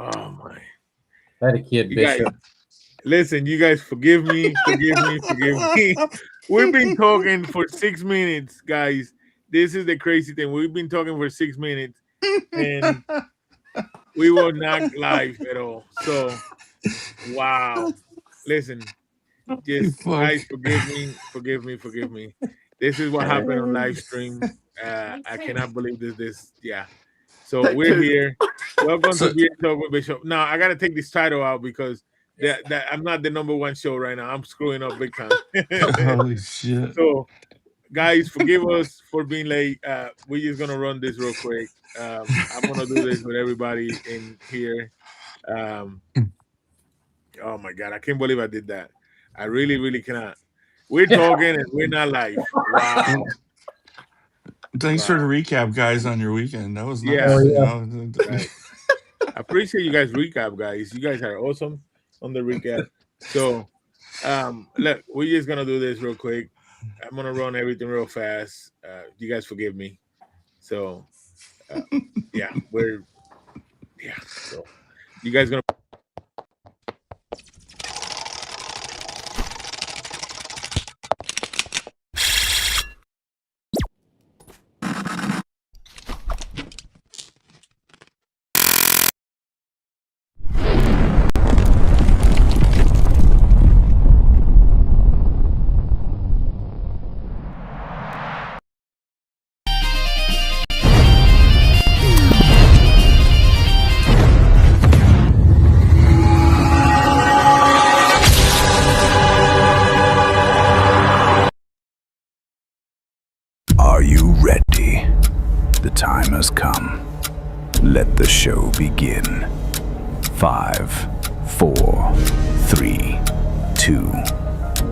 Oh my! I had a kid, You guys, Bishop. listen. You guys, forgive me, forgive me, forgive me. We've been talking for 6 minutes, guys. This is the crazy thing. We've been talking for 6 minutes, and we were not live at all. So, wow. Listen, You just fuck. guys, forgive me, forgive me, forgive me. This is what happened on live stream. I cannot believe this. Yeah. So Take we're two. here. Welcome to So, Beer Talk with Bishop. Now I gotta take this title out because that I'm not the number one show right now. I'm screwing up big time. holy shit. So guys, forgive us for being late. We're just gonna run this real quick. I'm gonna do this with everybody in here. Um, oh my god, I can't believe I did that. I really, really cannot. We're talking and we're not live. Wow, Well, thanks for the wow. recap, guys, on your weekend. That was Yeah, nice. Oh You yeah. know, right. I appreciate you guys recap, guys. You guys are awesome on the recap. So, look, we're just gonna do this real quick. I'm gonna run everything real fast. You guys forgive me. So, uh, yeah, we're yeah. So, you guys gonna. Are you ready? The time has come. Let the show begin. 5, 4, 3, 2,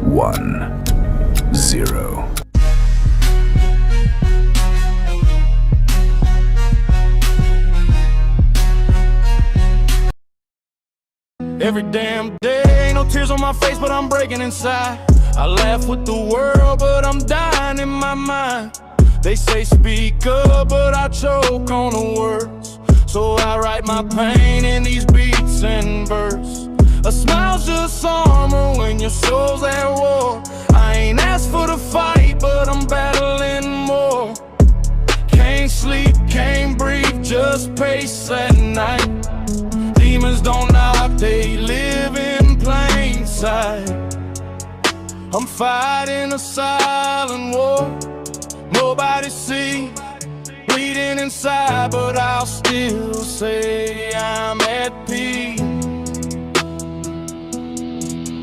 1, 0. Every damn day, ain't no tears on my face, but I'm breaking inside. I laugh with the world, but I'm dying in my mind. They say speak up, but I choke on the words. So I write my pain in these beats and verse. A smile's just armor when your soul's at war. I ain't asked for the fight, but I'm battling more. Can't sleep, can't breathe, just pace at night. Demons don't knock, they live in plain sight. I'm fighting a silent war, nobody see, bleeding inside, but I'll still say I'm at peace.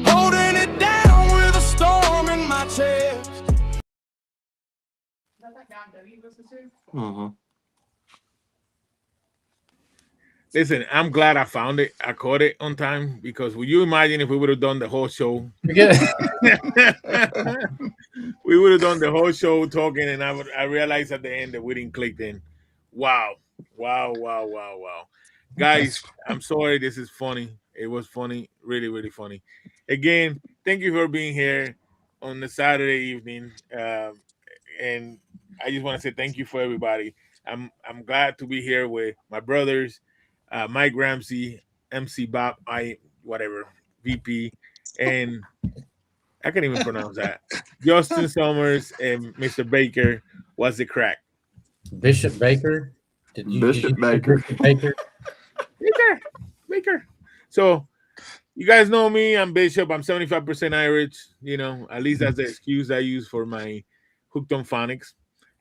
Holding it down with a storm in my chest. Mm-hmm. Listen, I'm glad I found it. I caught it on time because would you imagine if we would have done the whole show? Forget We would have done the whole show talking, and I realized at the end that we didn't click in. Wow, wow, wow, wow, wow, guys! that's I'm sorry. This is funny. It was funny, really, really funny. Again, thank you for being here on the Saturday evening, and I just want to say thank you for everybody. I'm glad to be here with my brothers, Mike Ramsey, MC Bob, I whatever VP, and I can't even pronounce that. Justin Summers and Mr. Baker was the crack. Bishop Baker. Did you Bishop say Baker. Bishop Baker? Baker, Baker. So you guys know me. I'm Bishop. I'm 75% Irish. You know, at least that's the excuse I use for my hooked on phonics,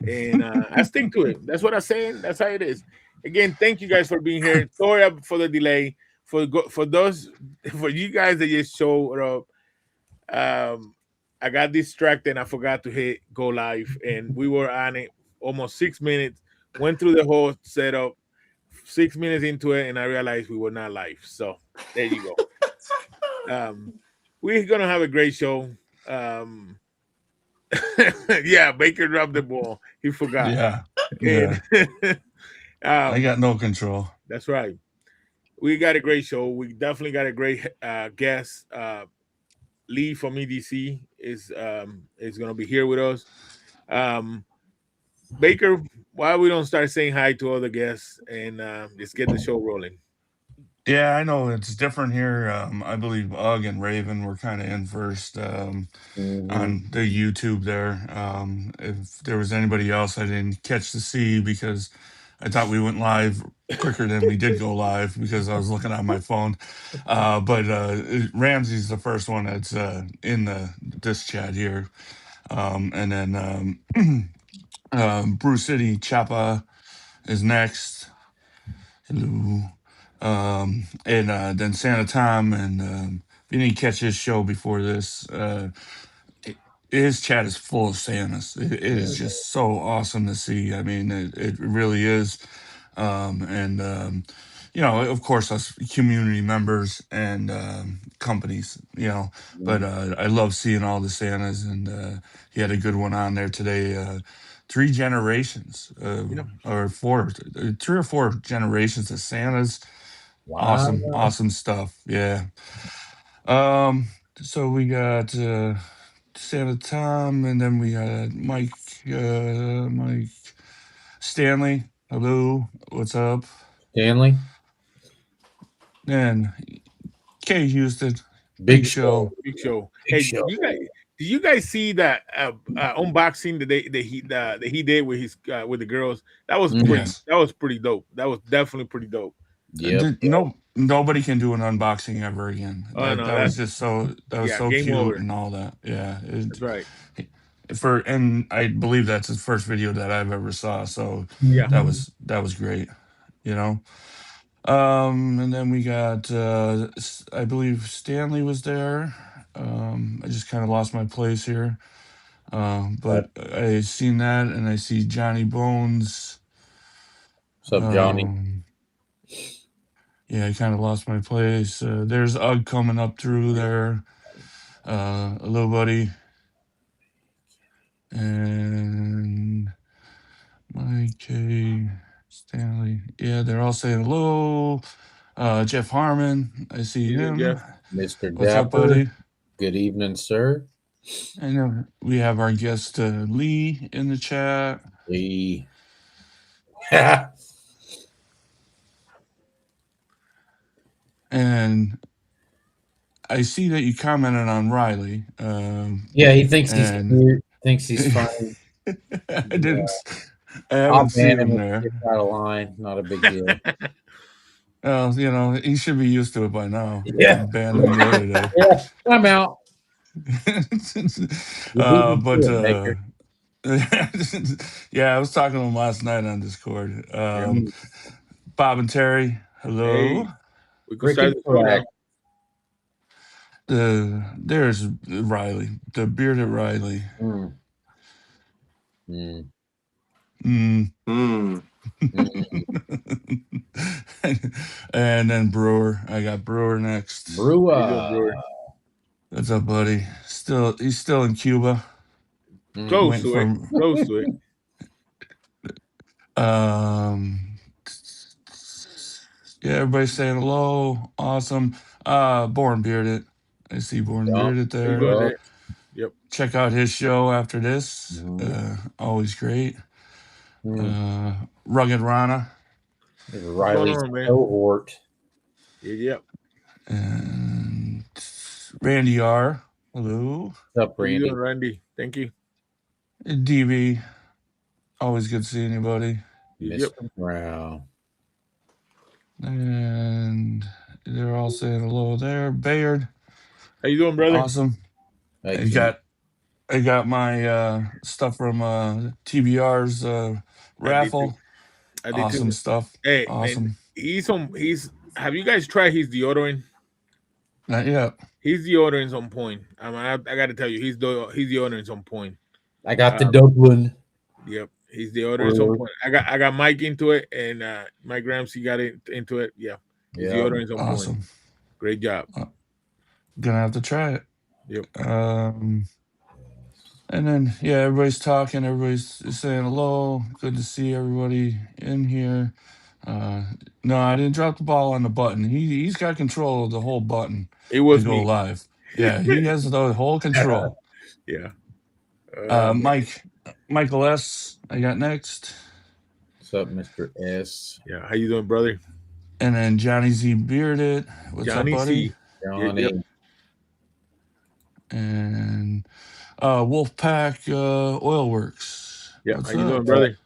and I stick to it. That's what I'm saying. That's how it is. Again, thank you guys for being here. Sorry for the delay. For those for you guys that just showed up, I got distracted and I forgot to hit go live, and we were on it almost 6 minutes. Went through the whole setup. 6 minutes into it, and I realized we were not live. So there you go. We're gonna have a great show. Um, yeah, Baker dropped the ball. He forgot, yeah, and yeah. I um, got no control. that's right. We got a great show. We definitely got a great guest. Lee from EDC is gonna be here with us. Um, Baker, why we don't start saying hi to other guests and just get the show rolling? Yeah, I know it's different here. I believe Ugg and Raven were kind of in first on the YouTube there. If there was anybody else, I didn't catch to see because I thought we went live quicker than we did go live because I was looking on my phone. But Ramsey's the first one that's in this chat here, and then Bruce City Chapa is next. Hello. And then Santa Tom, and if you didn't catch his show before this, his chat is full of Santas. It is just so awesome to see. I mean, it really is. And of course, us community members and companies, but I love seeing all the Santas, and he had a good one on there today. Three generations, or four, 3 or 4 generations of Santas. Wow. Awesome stuff. Yeah. Um, so we got Santa Tom, and then we got Mike Stanley. Hello, what's up? Stanley. And K Houston, Big show. Big show. Big Hey, show. did you guys see that unboxing that he did with his with the girls? That was pretty. Yes. That was pretty dope. That was definitely pretty dope. Yep. Nobody can do an unboxing ever again. Oh, no, that was just so game cute over. and all that. Yeah, That's right. And I believe that's his first video that I've ever saw. So Yeah. that was great. And then we got I believe Stanley was there. I just kind of lost my place here. But I seen that, and I see Johnny Bones. What's up, Johnny? Yeah, I kind of lost my place. There's Ugg coming up through there. A little buddy. And Mike K. Stanley. Yeah, they're all saying hello. Jeff Harmon. I see him. Jeff. Mr. What's up, Dapper. buddy? Good evening, sir. And we have our guest Lee in the chat. Lee. And I see that you commented on Riley. Yeah, he thinks he's cute, thinks he's funny. I haven't seen him there. Out of line, not a big deal. Well, he should be used to it by now. Yeah. Banned him the other day. Yeah, I'm out. Yeah, I was talking to him last night on Discord. Bob and Terry, hello. Hey, we could start the program. There's Riley, the bearded Riley. And then Brewer. I got Brewer next. Brewer. What's up, buddy? He's still in Cuba. Close to it. Yeah, everybody's saying hello. Awesome. Born Bearded. I see Born Bearded there. Yep. Check out his show after this. Always great. Rugged Rana. Riley's cohort. Yep. And Randy R. Hello. What's up, Randy? How you doing, Randy? Thank you. DB. Always good seeing you, buddy. Yep. Wow. And they're all saying hello there. Bayard. How you doing, brother? Awesome. I got my stuff from TBR's raffle. Awesome stuff. Hey, awesome. Man, have you guys tried his deodorant? Not yet. His deodorant's on point. I got to tell you, his deodorant's on point. I got the dope one. Yep, his deodorant's on point. I got Mike into it, and Mike Ramsey got into it. Yeah, his deodorant's on awesome. Point. Great job. Gonna have to try it. Yep. And then everybody's talking. Everybody's saying hello. Good to see everybody in here. No, I didn't drop the ball on the button. He's got control of the whole button. It was to go me. Live. Yeah, he has the whole control. Yeah. Michael S. I got next. What's up, Mr. S? Yeah, how you doing, brother? And then Johnny Z Bearded. What's Johnny up, buddy? C. Johnny. Yep. And Wolfpack Oil Works. Yeah, What's how you up? doing, brother?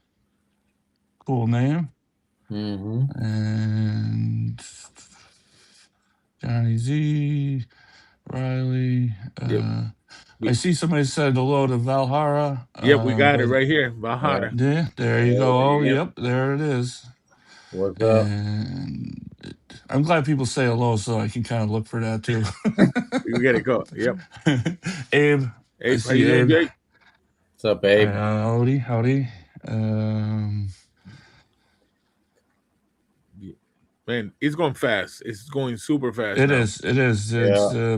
Cool name. Mm-hmm. And Johnny Z, Riley. I see somebody said hello to Valhara. Yep, we got it but- right here, Valhara. Yeah, there you go. Oh, Yep. yep, there it is. What's up? And I'm glad people say hello so I can kind of look for that too. We get it go. Yep. Abe. I Hey, how see you doing, Abe. Jake? What's up, babe? Howdy. Man, it's going fast. It's going super fast. It now. is. It's,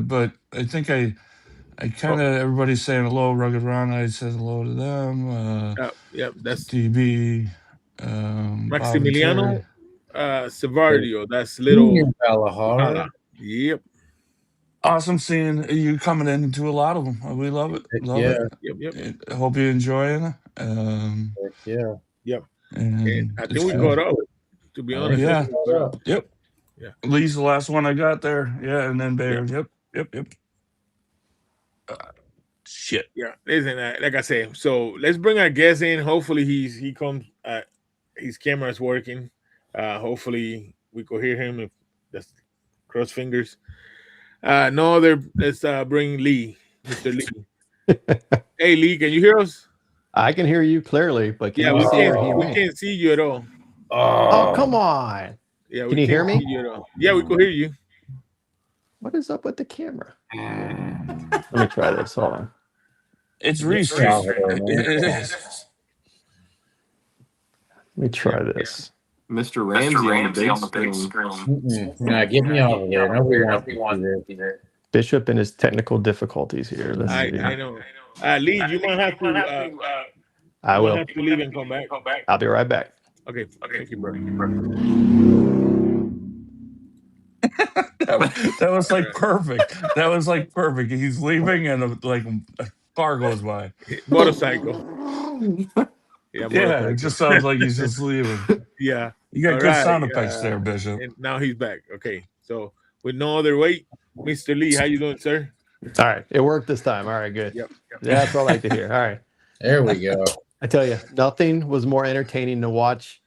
but I think I kind of everybody's saying hello. Rugged Ron, I said hello to them. Yep, that's DB. Maximiliano Sevardio. That's Junior little. Valhara. Yep. Awesome seeing you coming into a lot of them. We love it. Love it. Yep. I hope you're enjoying. Yeah. Yep. And I think we caught up. To be honest. Yeah. Yep. Yeah. Lee's the last one I got there. Yeah, and then Bayer. Yep. Shit. Yeah, listen, like I said, so let's bring our guest in. Hopefully he comes. His camera is working. Hopefully we could hear him. If that's cross fingers. No other. Let's bring Lee, Mr. Lee. Hey Lee, can you hear us? I can hear you clearly, but can we you see or hear we me? can't see you at all. Oh, come on. Yeah, we Can you hear can't me? see you at all. Yeah, we could hear you. What is up with the camera? Let me try this. Hold on. It's restart. It is. Let me try this. Mr. Ramsey on the big screen. Nah, get me off of there. Nobody wants to see this. Bishop and his technical difficulties here. Let's see. I know. Lee, you might have to. I will. Have to leave and come back. I'll be right back. Okay. Thank you, bro. That was like perfect. That was like perfect. He's leaving and a car goes by. Motorcycle. Yeah, it just sounds like he's just leaving. Yeah. You got All good right, sound effects there, Bishop. And now he's back. Okay. So with no other wait, Mr. Lee, how you doing, sir? All right. It worked this time. All right, good. Yep. That's what I like to hear. All right. There we go. I tell you, nothing was more entertaining to watch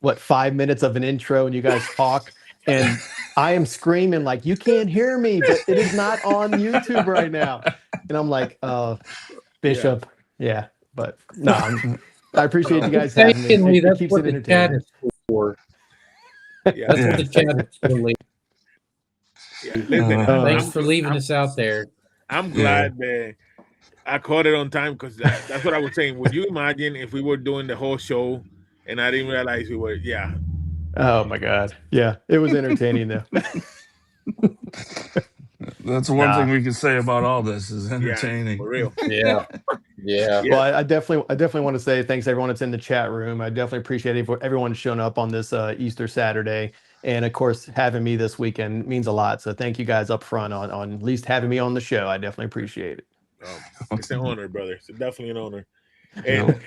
5 minutes of an intro and you guys talk. And I am screaming like, you can't hear me, but it is not on YouTube right now. And I'm like, Bishop. Yeah. But no, I appreciate you guys having me. Secondly, It that's keeps what it the chat entertaining. is for. Yeah. That's what the chat is for. Listen, Thanks for leaving us out there. I'm glad that I caught it on time because that's what I was saying. Would you imagine if we were doing the whole show and I didn't realize we were? Yeah. Oh my God. Yeah. It was entertaining though. That's one thing we can say about all this is entertaining. For real. Yeah. Well, I definitely want to say thanks to everyone that's in the chat room. I definitely appreciate everyone showing up on this Easter Saturday. And of course, having me this weekend means a lot. So thank you guys up front on at least having me on the show. I definitely appreciate it. It's an honor, brother. It's definitely an honor. And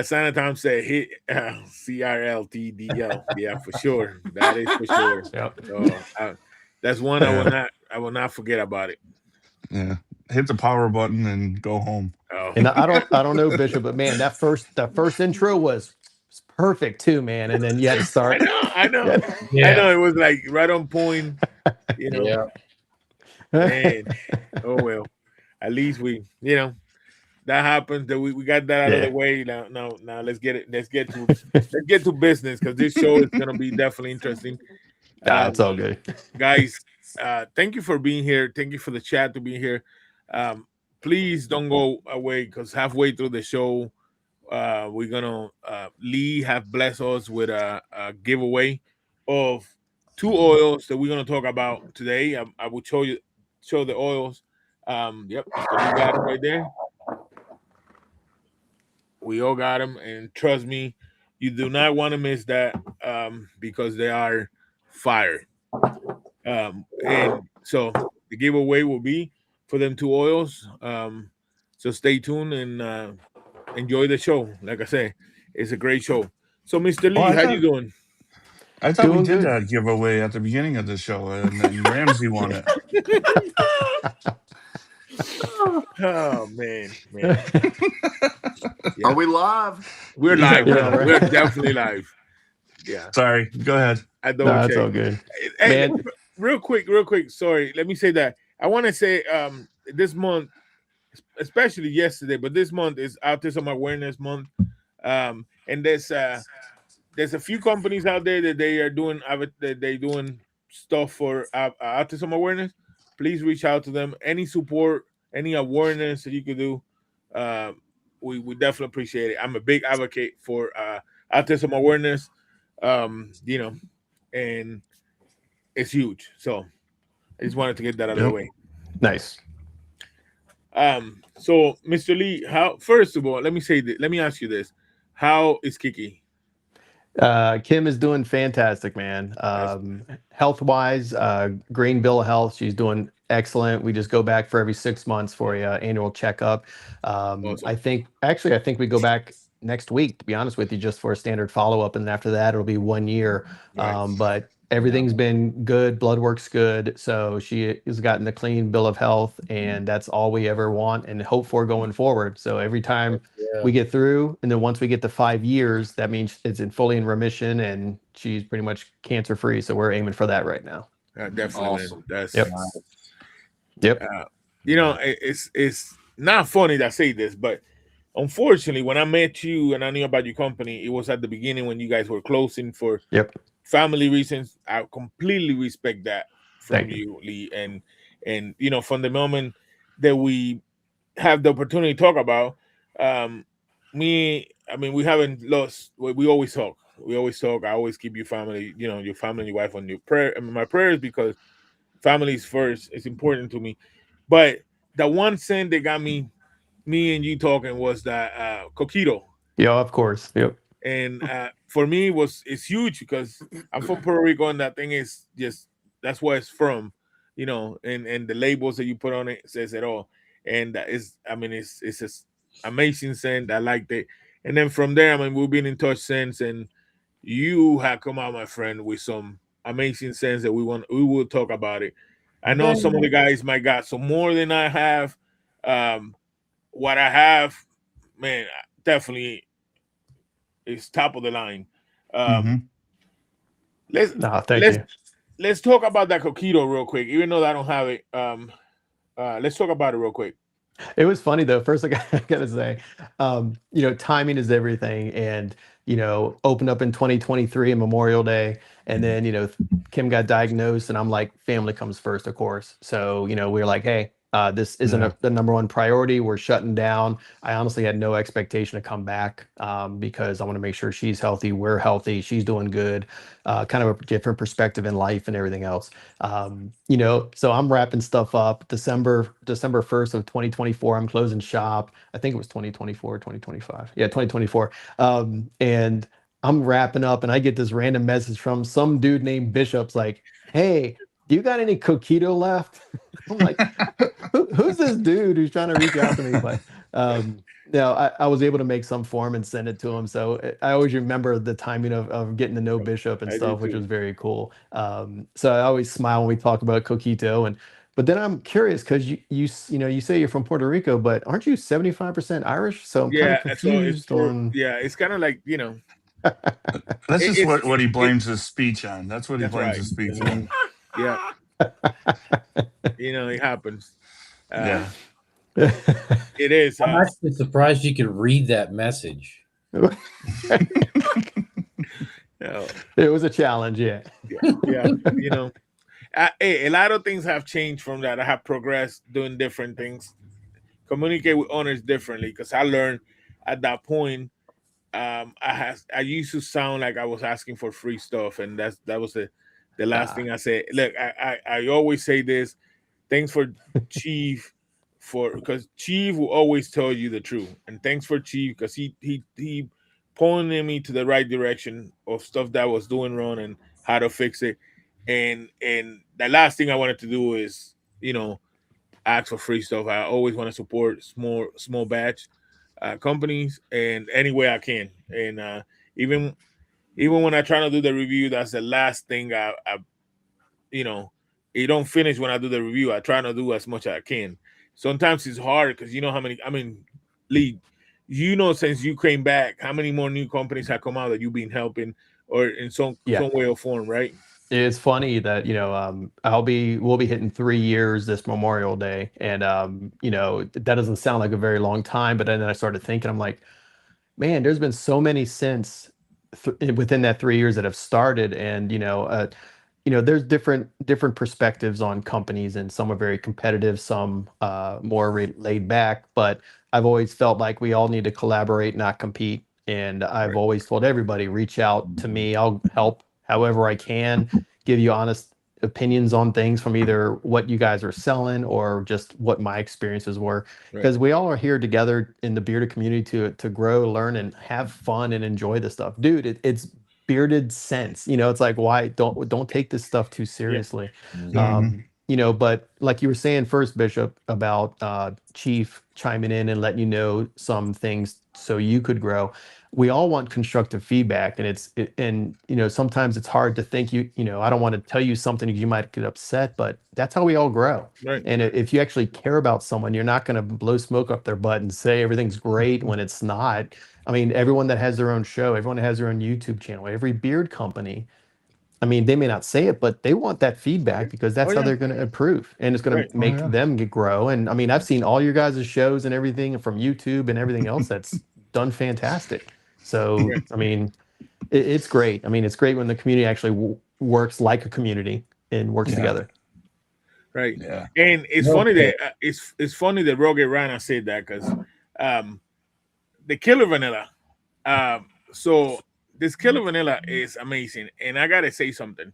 Santa Tom said hit CRLTDL. Yeah, for sure. That is for sure. Yep. So, that's one I will not forget about it. Yeah. Hit the power button and go home. Oh. And I don't know, Bishop, but man, that first intro was perfect too, man. And then you had to start. I know. Yeah. I know it was like right on point. You know. Yeah. Man. Oh well. At least we, that happens. That we got that out of the way. Now let's get it. Let's get to business because this show is gonna be definitely interesting. It's all good, guys. Thank you for being here. Thank you for the chat to be here. Please don't go away because halfway through the show, we're gonna Lee have blessed us with a giveaway of 2 oils that we're gonna talk about today. I will show the oils. Yep, so we got it right there. We all got them, and trust me, you do not want to miss that because they are fire. And so the giveaway will be for them 2 oils. So stay tuned and enjoy the show. Like I said, it's a great show. So, Mr. Lee, how you doing? I thought we Doing did good. that giveaway at the beginning of the show, and then Ramsey won it. Oh man. Yeah. Are we live? We're Yeah, live we're now. right. We're definitely live. Yeah. Sorry, go ahead. I No, double that's check. all good. Hey, Man, real quick. Sorry, let me say that. I want to say this month, especially yesterday, but this month is Autism Awareness Month. And there's a few companies out there that they are doing that they doing stuff for autism awareness. Please reach out to them. Any support, any awareness that you could do, uh, we definitely appreciate it. I'm a big advocate for autism awareness. And it's huge. So I just wanted to get that out of the Yep. way. nice. So Mr. Lee, how first of all, let me ask you this: how is Kiki? Kim is doing fantastic, man. Health wise, green bill of health, she's doing excellent. We just go back for every 6 months for a annual checkup. Awesome. I think we go back next week, to be honest with you, just for a standard follow up, and after that it'll be 1 year. Right. But everything's been good. Blood work's good, so she has gotten the clean bill of health, and that's all we ever want and hope for going forward. So every time we get through, and then once we get to 5 years, that means it's fully in remission and she's pretty much cancer free. So we're aiming for that right now. Definitely. Awesome. That's Yep. Yep. It's not funny that I say this, but unfortunately, when I met you and I knew about your company, it was at the beginning when you guys were closing for Yep. family reasons. I completely respect that from Thank you, Lee, and from the moment that we have the opportunity to talk about, we haven't lost. We always talk. I always keep your family, your family and your wife on my prayers, because family is first. It's important to me. But the one thing that got me and you talking was that coquito. Yeah, of course. Yep. And for me it's huge because I'm from Puerto Rico, and that thing is just that's where it's from, and the labels that you put on it says it all. And it's just amazing scent. I liked it. And then from there, we've been in touch since, and you have come out, my friend, with some amazing scents that we will talk about it. I know some of the guys might got some more than I have. What I have, man, definitely is top of the line. Mhm. Thank you. Let's talk about that coquito real quick, even though I don't have it. Let's talk about it real quick. It was funny though. First, I gotta say, timing is everything. And opened up in 2023 and Memorial Day, and then Kim got diagnosed, and I'm like, family comes first, of course. So we were like, hey, this isn't the number one priority. We're shutting down. I honestly had no expectation to come back because I want to make sure she's healthy, we're healthy, she's doing good. Kind of a different perspective in life and everything else. So I'm wrapping stuff up. December 1st of 2024, I'm closing shop. I think it was 2024, 2025. Yeah, 2024. And I'm wrapping up, and I get this random message from some dude named Bishop's like, hey, do you got any coquito left? I'm like, who's this dude who's trying to reach out to me? But I was able to make some form and send it to him. So I always remember the timing of getting to know Bishop and I do stuff, which too. was very cool. So I always smile when we talk about coquito. But then I'm curious because you say you're from Puerto Rico, but aren't you 75% Irish? So I'm kind of confused on. It's kind of like That's just It's- what he blames his speech on. That's what he That's blames right. his speech on. yeah. It happens. Yeah. It is. I'm actually surprised you could read that message. It was a challenge, yeah. A lot of things have changed from that. I have progressed doing different things, communicate with owners differently, because I learned at that point. I used to sound like I was asking for free stuff, and that was the last thing I said. Look, I always say this. Thanks for Chief because Chief will always tell you the truth, and thanks for Chief because he pointed me to the right direction of stuff that I was doing wrong and how to fix it. And the last thing I wanted to do is ask for free stuff. I always want to support small batch companies and any way I can. And even even when I try to do the review, that's the last thing I you know, it don't finish when I do the review. I try to do as much as I can. Sometimes it's hard because you know how many. I mean, Lee, you know, since you came back, how many more new companies have come out that you've been helping, or in some way or form, right? It's funny that we'll be hitting 3 years this Memorial Day, and that doesn't sound like a very long time, but then I started thinking, I'm like, man, there's been so many since within that 3 years that have started, and there's different perspectives on companies, and some are very competitive, some more laid back. But I've always felt like we all need to collaborate, not compete. And I've always told everybody, reach out to me. I'll help however I can, give you honest opinions on things from either what you guys are selling or just what my experiences were. Because we all are here together in the bearded community to grow, learn, and have fun and enjoy this stuff. Dude, it's bearded sense. It's like, why don't take this stuff too seriously. But like you were saying first, Bishop, about Chief chiming in and letting you know some things so you could grow. We all want constructive feedback, and sometimes it's hard to think I don't want to tell you something because you might get upset, but that's how we all grow. Right. And if you actually care about someone, you're not going to blow smoke up their butt and say everything's great when it's not. I mean, everyone that has their own show, everyone that has their own YouTube channel, every beard company, I mean, they may not say it, but they want that feedback because that's how they're going to improve, and it's going to make them grow. And I mean, I've seen all your guys' shows and everything from YouTube and everything else that's done fantastic. So, I mean, it's great. I mean, it's great when the community actually works like a community and works together. Right. Yeah. And it's funny that it's funny that Rogue Rana said that because the Killer Vanilla. So this Killer Vanilla is amazing, and I gotta say something.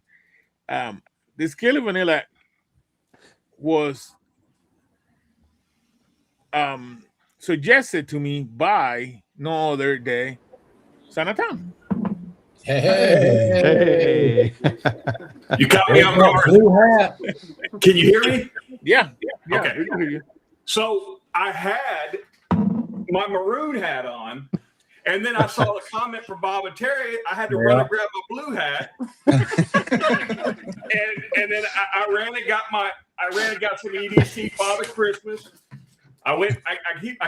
This Killer Vanilla was suggested to me by no other day Sanatan. Hey. You caught me on guard. Can you hear me? Yeah. Okay. We can hear you. So I had my maroon hat on, and then I saw the comment from Bob and Terry. I had to run and grab my blue hat, and then I ran and got some EDC Father Christmas. I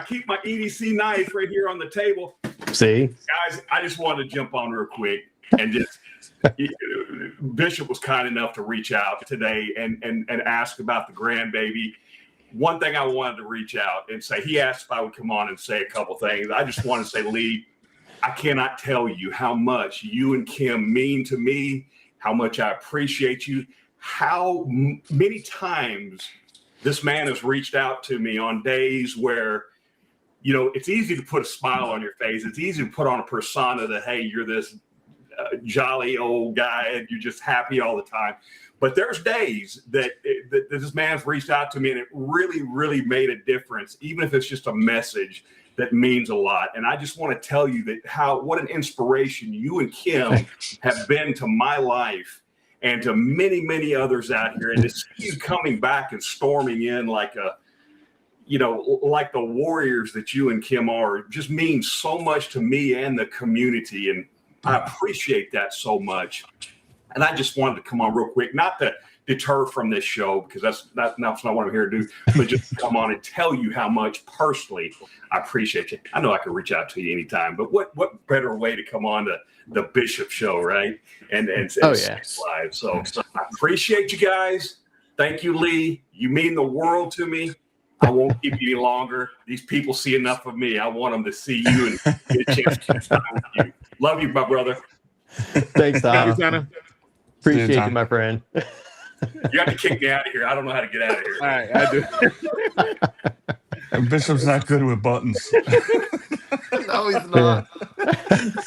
keep my EDC knife right here on the table. See, guys, I just wanted to jump on real quick and just Bishop was kind enough to reach out today and ask about the grandbaby. One thing I wanted to reach out and say, he asked if I would come on and say a couple things. I just want to say, Lee, I cannot tell you how much you and Kim mean to me, how much I appreciate you, how many times this man has reached out to me on days where, it's easy to put a smile on your face. It's easy to put on a persona that, hey, you're this jolly old guy and you're just happy all the time. But there's days that this man's reached out to me and it really, really made a difference, even if it's just a message that means a lot. And I just want to tell you that what an inspiration you and Kim have been to my life and to many, many others out here. And to see you coming back and storming in like like the warriors that you and Kim are just means so much to me and the community. And I appreciate that so much. And I just wanted to come on real quick, not to deter from this show, because that's not what I'm here to do, but just come on and tell you how much personally I appreciate you. I know I can reach out to you anytime, but what better way to come on to the Bishop Show, right? And live. So I appreciate you guys. Thank you, Lee. You mean the world to me. I won't keep you any longer. These people see enough of me. I want them to see you and get a chance to spend time with you. Love you, my brother. Thanks, Tom. Appreciate you, my friend. You have to kick me out of here. I don't know how to get out of here. All right, I do. Bishop's not good with buttons. No, he's not.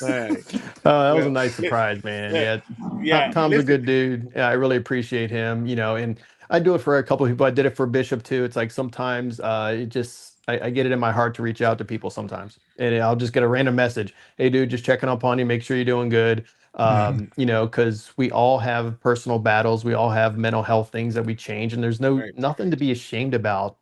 Right. That was a nice surprise, man. Yeah. Tom's a good dude. Yeah, I really appreciate him. And I do it for a couple of people. I did it for Bishop too. It's like sometimes I get it in my heart to reach out to people sometimes, and I'll just get a random message. Hey, dude, just checking up on you. Make sure you're doing good. Because we all have personal battles. We all have mental health things that we change, and there's nothing to be ashamed about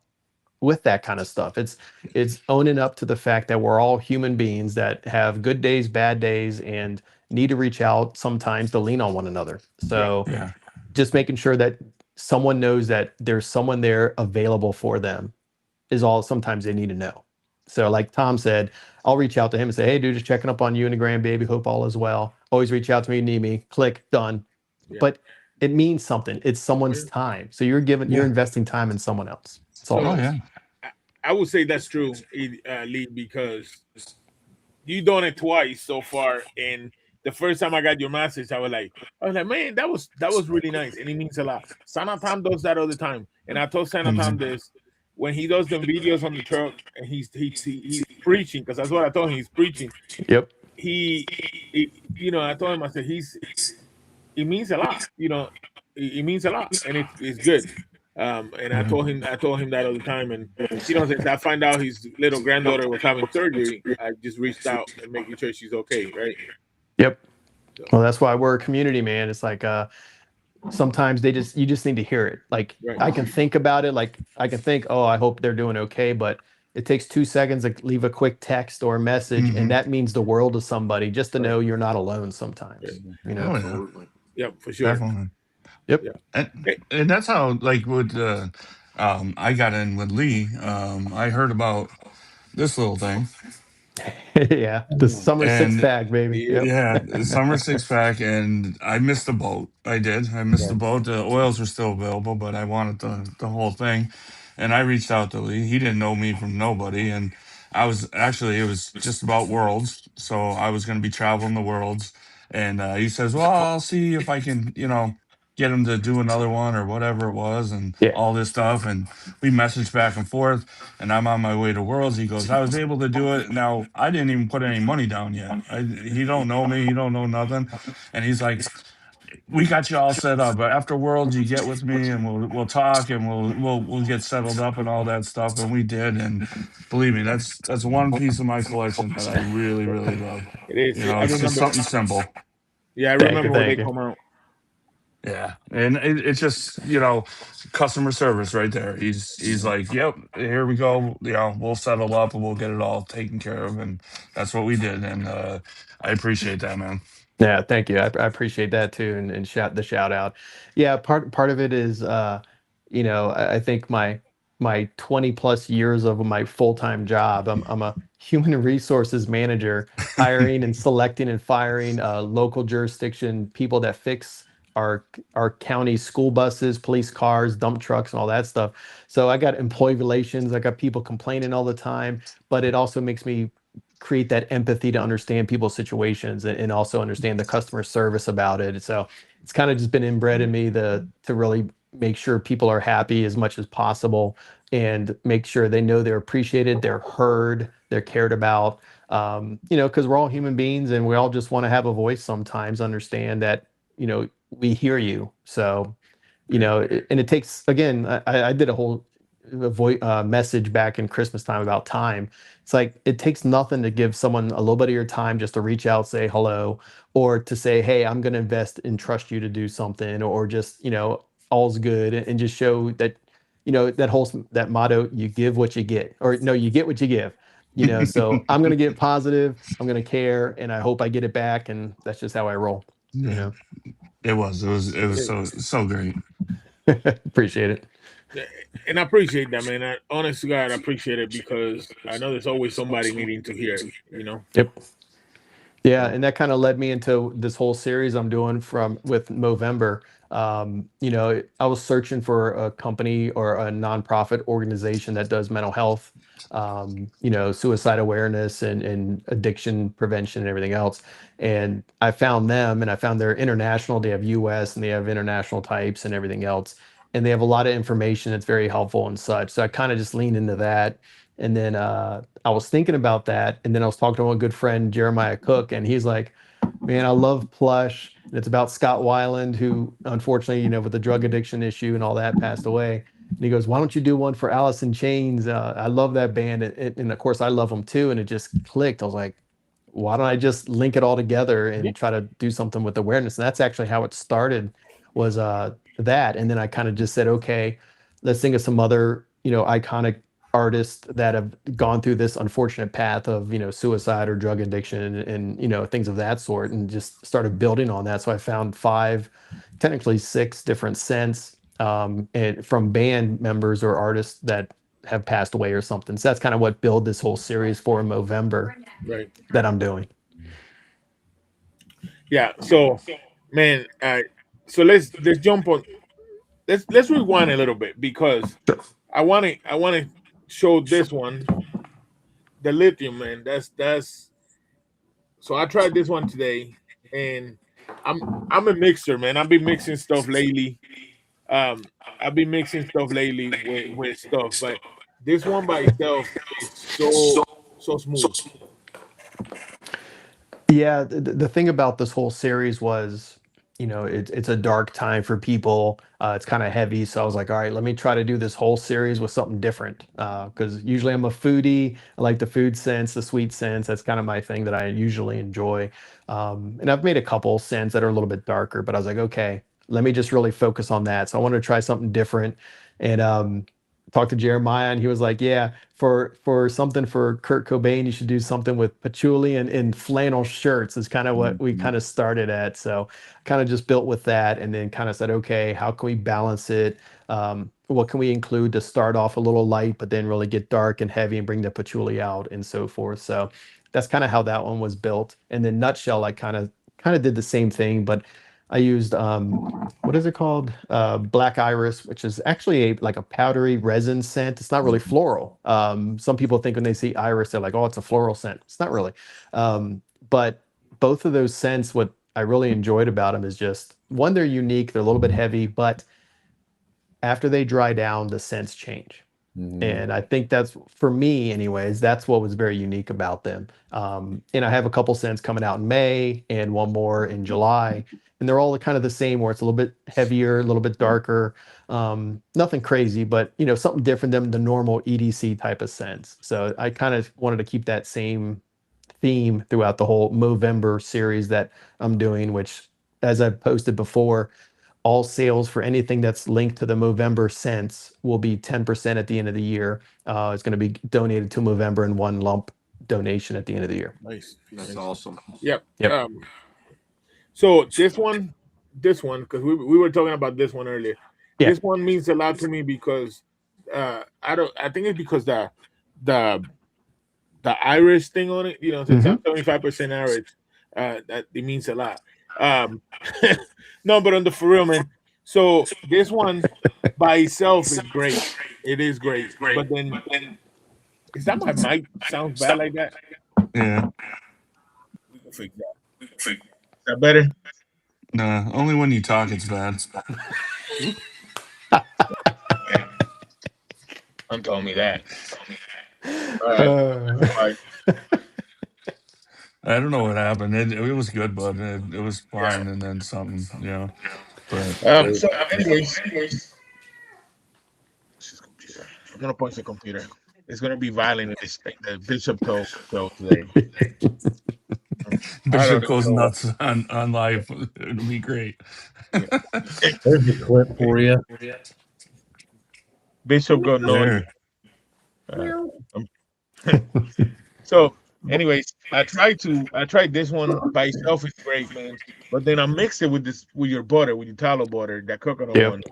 with that kind of stuff. It's owning up to the fact that we're all human beings that have good days, bad days, and need to reach out sometimes to lean on one another. So Yeah. just making sure that someone knows that there's someone there available for them is all sometimes they need to know. So like Tom said, I'll reach out to him and say, hey, dude, just checking up on you and the grandbaby. Hope all is well. Always reach out to me, need me. Click, done. Yeah. But it means something. It's someone's time. So you're investing time in someone else. That's all. Oh yeah. I would say that's true, Lee, because you done it twice so far. And the first time I got your message, I was like, man, that was really nice, and it means a lot. Sana Tom does that all the time, and I told Sana Tom this when he does the videos on the truck, and he's preaching, because that's what I told him. He's preaching. Yep. He I told him, I said it means a lot. It means a lot, and it's good. And I told him that all the time. And since I find out his little granddaughter was having surgery, I just reached out and making sure she's okay, right? Yep. Well, that's why we're a community, man. It's like sometimes you just need to hear it. Like Right. I can think about it. Like I can think, oh, I hope they're doing okay, but it takes 2 seconds to leave a quick text or a message, and that means the world to somebody just to know you're not alone sometimes. You know. Oh, yeah. Absolutely. Yep, for sure. Definitely. Yep. And that's how, like, with I got in with Lee. I heard about this little thing. Yeah. The summer And 6-pack, baby. Yep. yeah, summer 6-pack, and I missed the boat. I missed the boat. The oils were still available, but I wanted the whole thing. And I reached out to Lee. He didn't know me from nobody, and it was just about Worlds, so I was going to be traveling the Worlds. And he says, well, I'll see if I can, get him to do another one or whatever it was, and all this stuff. And we messaged back and forth, and I'm on my way to Worlds. He goes, I was able to do it. Now, I didn't even put any money down yet. He don't know me. He don't know nothing. And he's like, we got you all set up, but after Worlds, you get with me and we'll talk, and we'll get settled up and all that stuff. And we did. And believe me, that's one piece of my collection that I really, really love. It is. It's just something simple. Yeah, I remember when they come out. Yeah, and it's just customer service right there. He's like, yep, here we go. We'll settle up and we'll get it all taken care of, and that's what we did. And I appreciate that, man. Yeah, thank you. I appreciate that too, and shout out. Yeah, part of it is, I think my 20 plus years of my full time job. I'm a human resources manager, hiring and selecting and firing local jurisdiction people that fix our county school buses, police cars, dump trucks, and all that stuff. So I got employee relations. I got people complaining all the time, but it also makes me create that empathy to understand people's situations and also understand the customer service about it. So it's kind of just been inbred in me to really make sure people are happy as much as possible, and make sure they know they're appreciated, they're heard, they're cared about. Because we're all human beings and we all just want to have a voice sometimes, understand that, we hear you. So, and it takes, again, I did a whole message back in Christmas time about time. It's like, it takes nothing to give someone a little bit of your time just to reach out, say hello, or to say, hey, I'm going to invest and trust you to do something, or just, all's good, and just show that, that motto, you give what you get, or no, you get what you give, so I'm going to get positive, I'm going to care, and I hope I get it back. And that's just how I roll. It was so great. Appreciate it. And I appreciate that, man. Honest to God, I appreciate it, because I know there's always somebody needing to hear it, Yep. Yeah, and that kind of led me into this whole series I'm doing with Movember. I was searching for a company or a nonprofit organization that does mental health, suicide awareness and addiction prevention and everything else. And I found them, and I found they're international. They have US and they have international types and everything else. And they have a lot of information that's very helpful and such. So I kind of just leaned into that. And then I was thinking about that. And then I was talking to a good friend, Jeremiah Cook, and he's like, man, I love Plush. And it's about Scott Weiland, who unfortunately, with the drug addiction issue and all that, passed away. And he goes, why don't you do one for Alice in Chains? I love that band. And of course, I love them too. And it just clicked. I was like, why don't I just link it all together and try to do something with awareness? And that's actually how it started, was that. And then I kind of just said, okay, let's think of some other, iconic artists that have gone through this unfortunate path of, suicide or drug addiction and things of that sort, and just started building on that. So I found 5, technically 6 different scents, and from band members or artists that have passed away or something. So that's kind of what build this whole series for Movember Right. that I'm doing. Yeah. So, man, so let's jump on. Let's rewind a little bit, because I want to show this one, the lithium, man. That's. So I tried this one today, and I'm a mixer, man. I've been mixing stuff lately. I've been mixing stuff lately with stuff, but this one by itself is so smooth. Yeah, the thing about this whole series was, it's a dark time for people. It's kind of heavy, so I was like, all right, let me try to do this whole series with something different. Because usually I'm a foodie. I like the food scents, the sweet scents. That's kind of my thing that I usually enjoy. And I've made a couple scents that are a little bit darker, but I was like, okay, let me just really focus on that. So I wanted to try something different, and talked to Jeremiah, and he was like, yeah, for something for Kurt Cobain, you should do something with patchouli and flannel shirts is kind of what we kind of started at. So kind of just built with that, and then kind of said, okay, how can we balance it? What can we include to start off a little light, but then really get dark and heavy and bring the patchouli out and so forth. So that's kind of how that one was built. And then Nutshell, I kind of did the same thing, but I used what is it called? Black Iris, which is actually like a powdery resin scent. It's not really floral. Some people think when they see iris, they're like, oh, it's a floral scent. It's not really. But both of those scents, what I really enjoyed about them is just, one, they're unique. They're a little bit heavy, but after they dry down, the scents change. And I think that's, for me anyways, that's what was very unique about them. And I have a couple scents coming out in May and one more in July. And they're all kind of the same, where it's a little bit heavier, a little bit darker. Nothing crazy, but something different than the normal EDC type of scents. So I kind of wanted to keep that same theme throughout the whole Movember series that I'm doing, which, as I've posted before, all sales for anything that's linked to the Movember scents will be 10% at the end of the year. It's going to be donated to Movember in one lump donation at the end of the year. Nice. That's awesome. Yep. Yep. So this one, because we were talking about this one earlier. Yeah. This one means a lot to me because I think it's because the Irish thing on it, since I'm 75% Irish, that it means a lot. No, but for real, man. So this one by itself is great. It is great. But then is that my mic sounds bad like that? Yeah. We can fix that. Is that better? Nah, only when you talk it's bad. Don't tell me that. All right. I don't know what happened. It was good, but it was fine, and then something, But So anyways, I'm gonna punch the computer. It's gonna be violent in this thing. The Bishop told today. Bishop goes nuts on live. It'll be great. There's a clip for you. Bishop go nuts. So, anyways, I tried this one by itself. It's great, man. But then I mixed it with your butter, with your tallow butter, that coconut one,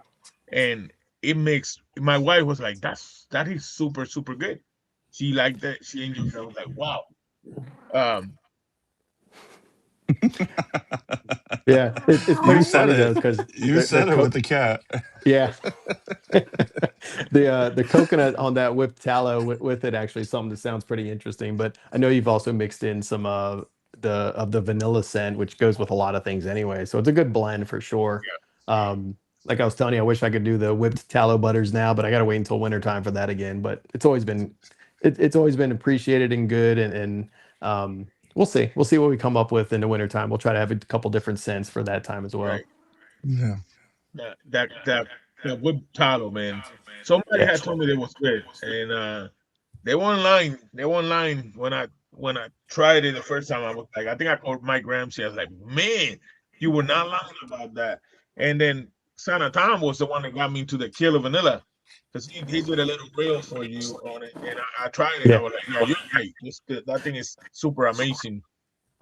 and it makes. My wife was like, "That is super, super good." She liked that. She enjoyed it. I was like, "Wow." Yeah, it's pretty funny though, because you said it with the cat. Yeah, the coconut on that whipped tallow with it actually something that sounds pretty interesting. But I know you've also mixed in some the vanilla scent, which goes with a lot of things anyway. So it's a good blend for sure. Like I was telling you, I wish I could do the whipped tallow butters now, but I got to wait until wintertime for that again. But it's always been appreciated and good, and we'll see what we come up with in the wintertime. We'll try to have a couple different scents for that time as well. Right. Yeah. That whipped tallow, man. Somebody had told me they was good, and they weren't lying. They weren't lying when I tried it the first time. I was like, I think I called Mike Ramsey. I was like, man, you were not lying about that. And then Santa Tom was the one that got me to the Killer Vanilla. because he did a little reel for you on it, and I tried it. And I was like, "Yeah, you're right. That thing is super amazing."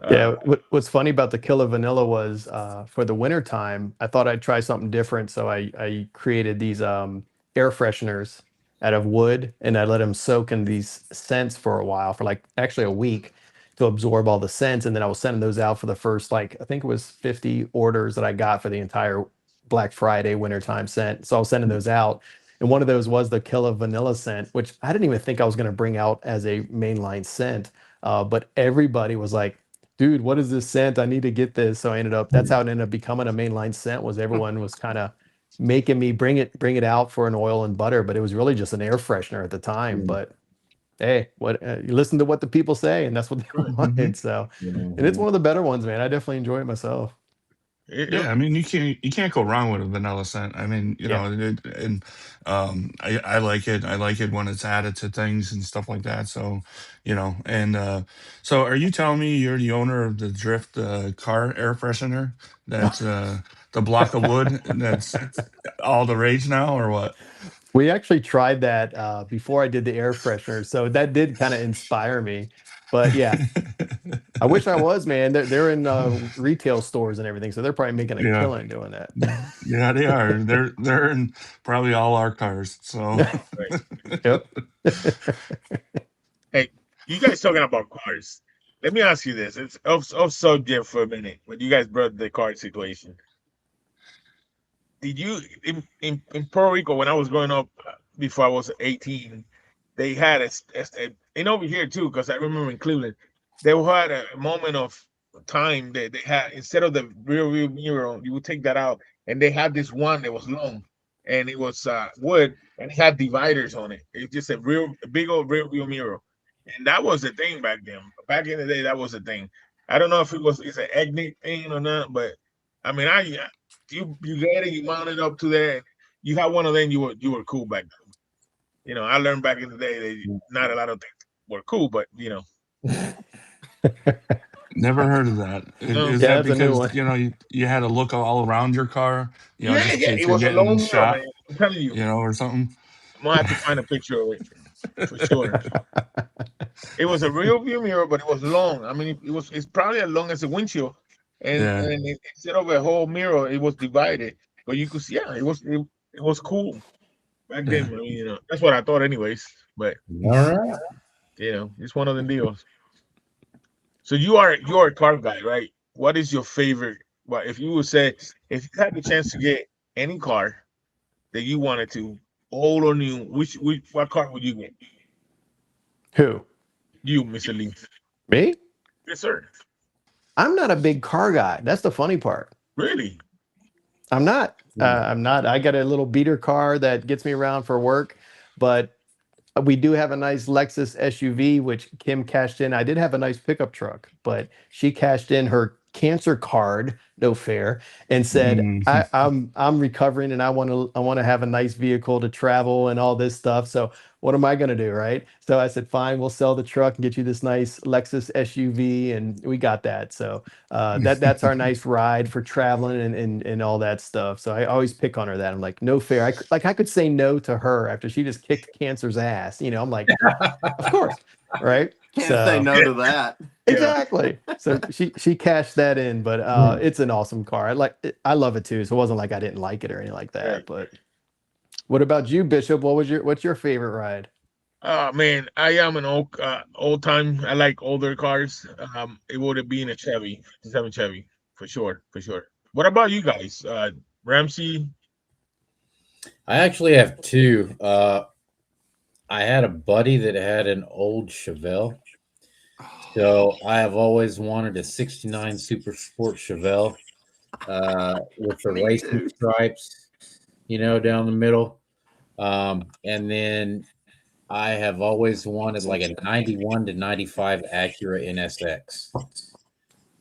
Yeah, what's funny about the Killer Vanilla was for the winter time, I thought I'd try something different. So I created these air fresheners out of wood, and I let them soak in these scents for a while, for like actually a week, to absorb all the scents. And then I was sending those out for the first, like, I think it was 50 orders that I got for the entire Black Friday wintertime scent. So I was sending those out. And one of those was the Killer Vanilla scent, which I didn't even think I was going to bring out as a mainline scent. But everybody was like, dude, what is this scent? I need to get this. So that's how it ended up becoming a mainline scent, was everyone was kind of making me bring it out for an oil and butter, but it was really just an air freshener at the time. But hey, you listen to what the people say, and that's what they wanted. So, and it's one of the better ones, man. I definitely enjoy it myself. Yeah, I mean, you can't go wrong with a vanilla scent. I mean, you know, I like it. I like it when it's added to things and stuff like that. So, you know, and so are you telling me you're the owner of the Drift car air freshener? That's the block of wood that's all the rage now, or what? We actually tried that before I did the air freshener, so that did kind of inspire me. But yeah, I wish I was, man. They're in retail stores and everything, so they're probably making a Yeah. killing doing that. Yeah, they are. They're in probably all our cars. So, Yep. Hey, you guys talking about cars? Let me ask you this. It's off subject for a minute, but you guys brought the car situation. Did you in Puerto Rico, when I was growing up, before I was 18, they had and over here too, because I remember in Cleveland, they had a moment of time that they had, instead of the rear view mirror, you would take that out, and they had this one that was long, and it was wood, and it had dividers on it. It's just a big old rear view mirror, and that was the thing back then. Back in the day, that was the thing. I don't know if it's an ethnic thing or not, but I mean, you get it, you mount it up to there. You had one of them, you were cool back then. You know, I learned back in the day that not a lot of things were cool, but you know. never heard of that. Is Yeah, that that's a new one. because, you know, you had to look all around your car, you know, Yeah, just in yeah, case it you're was a getting long mirror, shot, man. I'm telling you, you know, or something? I'm gonna have to find a picture of it for sure. It was a real view mirror, but it was long. I mean, it's probably as long as a windshield, and Yeah. instead of a whole mirror, it was divided. But you could see, yeah, it was cool back then. I mean, you know, that's what I thought, anyways. But All right. you know, it's one of the deals. So you're a car guy, right? What is your favorite? Well, if you would say, if you had the chance to get any car that you wanted to, old or new, what car would you get? Who? You, Mr. Lee. Me? Yes, sir. I'm not a big car guy. That's the funny part. Really? I'm not. I'm not. I got a little beater car that gets me around for work, but we do have a nice Lexus SUV, which Kim cashed in. I did have a nice pickup truck, but she cashed in her cancer card, no fair, and said, I'm recovering and I want to have a nice vehicle to travel and all this stuff. So what am I going to do, right? So I said, fine, we'll sell the truck and get you this nice Lexus SUV, and we got that. So that's our nice ride for traveling and all that stuff. So I always pick on her that. I'm like, no fair. I could say no to her after she just kicked cancer's ass. You know, I'm like, of course, right? Can't say no to that. Exactly. So she cashed that in, but it's an awesome car. I love it too. So it wasn't like I didn't like it or anything like that. Right. But what about you, Bishop? What's your favorite ride? Man, I am an old time. I like older cars. It would have been a Chevy, 57 Chevy, for sure, for sure. What about you guys? Ramsey? I actually have two. I had a buddy that had an old Chevelle. So I have always wanted a 69 Super Sport Chevelle with the racing stripes, you know, down the middle. And then I have always wanted like a 91 to 95 Acura NSX.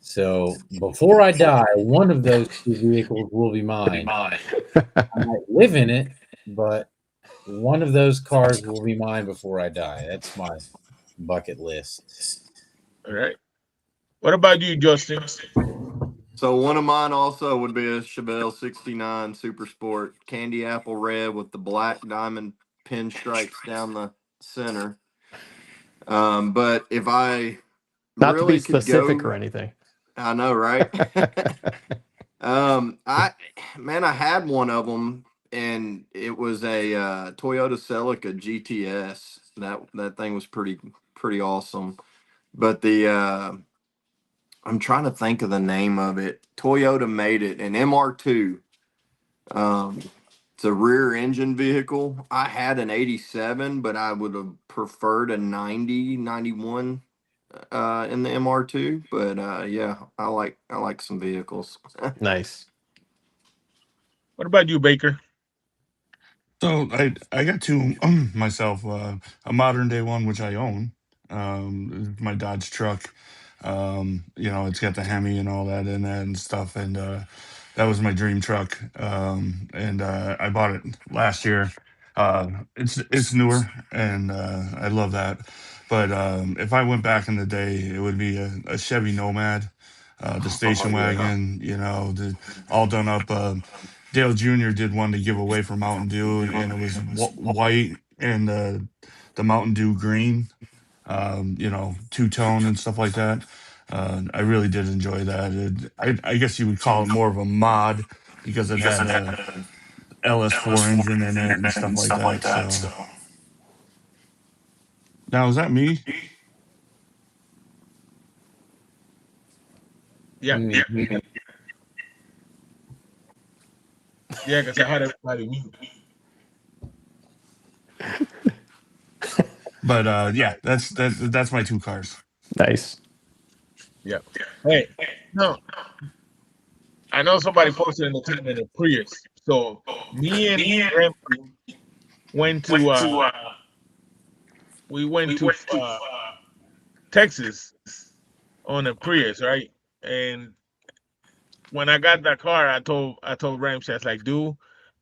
So before I die, one of those two vehicles will be mine. I might live in it, but one of those cars will be mine before I die. That's my bucket list. All right. What about you, Justin? So one of mine also would be a Chevelle 69 Super Sport, candy apple red with the black diamond pinstripes down the center. But if I Not to be really could specific go, or anything. I know, right? I had one of them, and it was a Toyota Celica GTS. That thing was pretty awesome. But I'm trying to think of the name of it. Toyota made it an MR2. It's a rear engine vehicle. I had an 87, but I would have preferred a 90, 91 in the MR2. But yeah, I like some vehicles. Nice. What about you, Baker? So I got two myself. A modern day one which I own. My Dodge truck. It's got the Hemi and all that in it and stuff. And that was my dream truck. And I bought it last year. It's newer, and I love that. But if I went back in the day, it would be a Chevy Nomad, the station wagon. All done up. Dale Jr. did one to give away for Mountain Dew, and it was white and the Mountain Dew green, two-tone and stuff like that. I really did enjoy that. I guess you would call it more of a mod because it had a LS4 engine in it and stuff like that. So now, is that me? Yeah. Mhm. Yeah, because I had everybody mute. But yeah, that's my two cars. Nice. Yeah. Hey, no. I know somebody posted in the comment a Prius. So me and Ramsey went to we went to Texas on a Prius, right? And when I got that car, I told Ramsey, I was like, dude,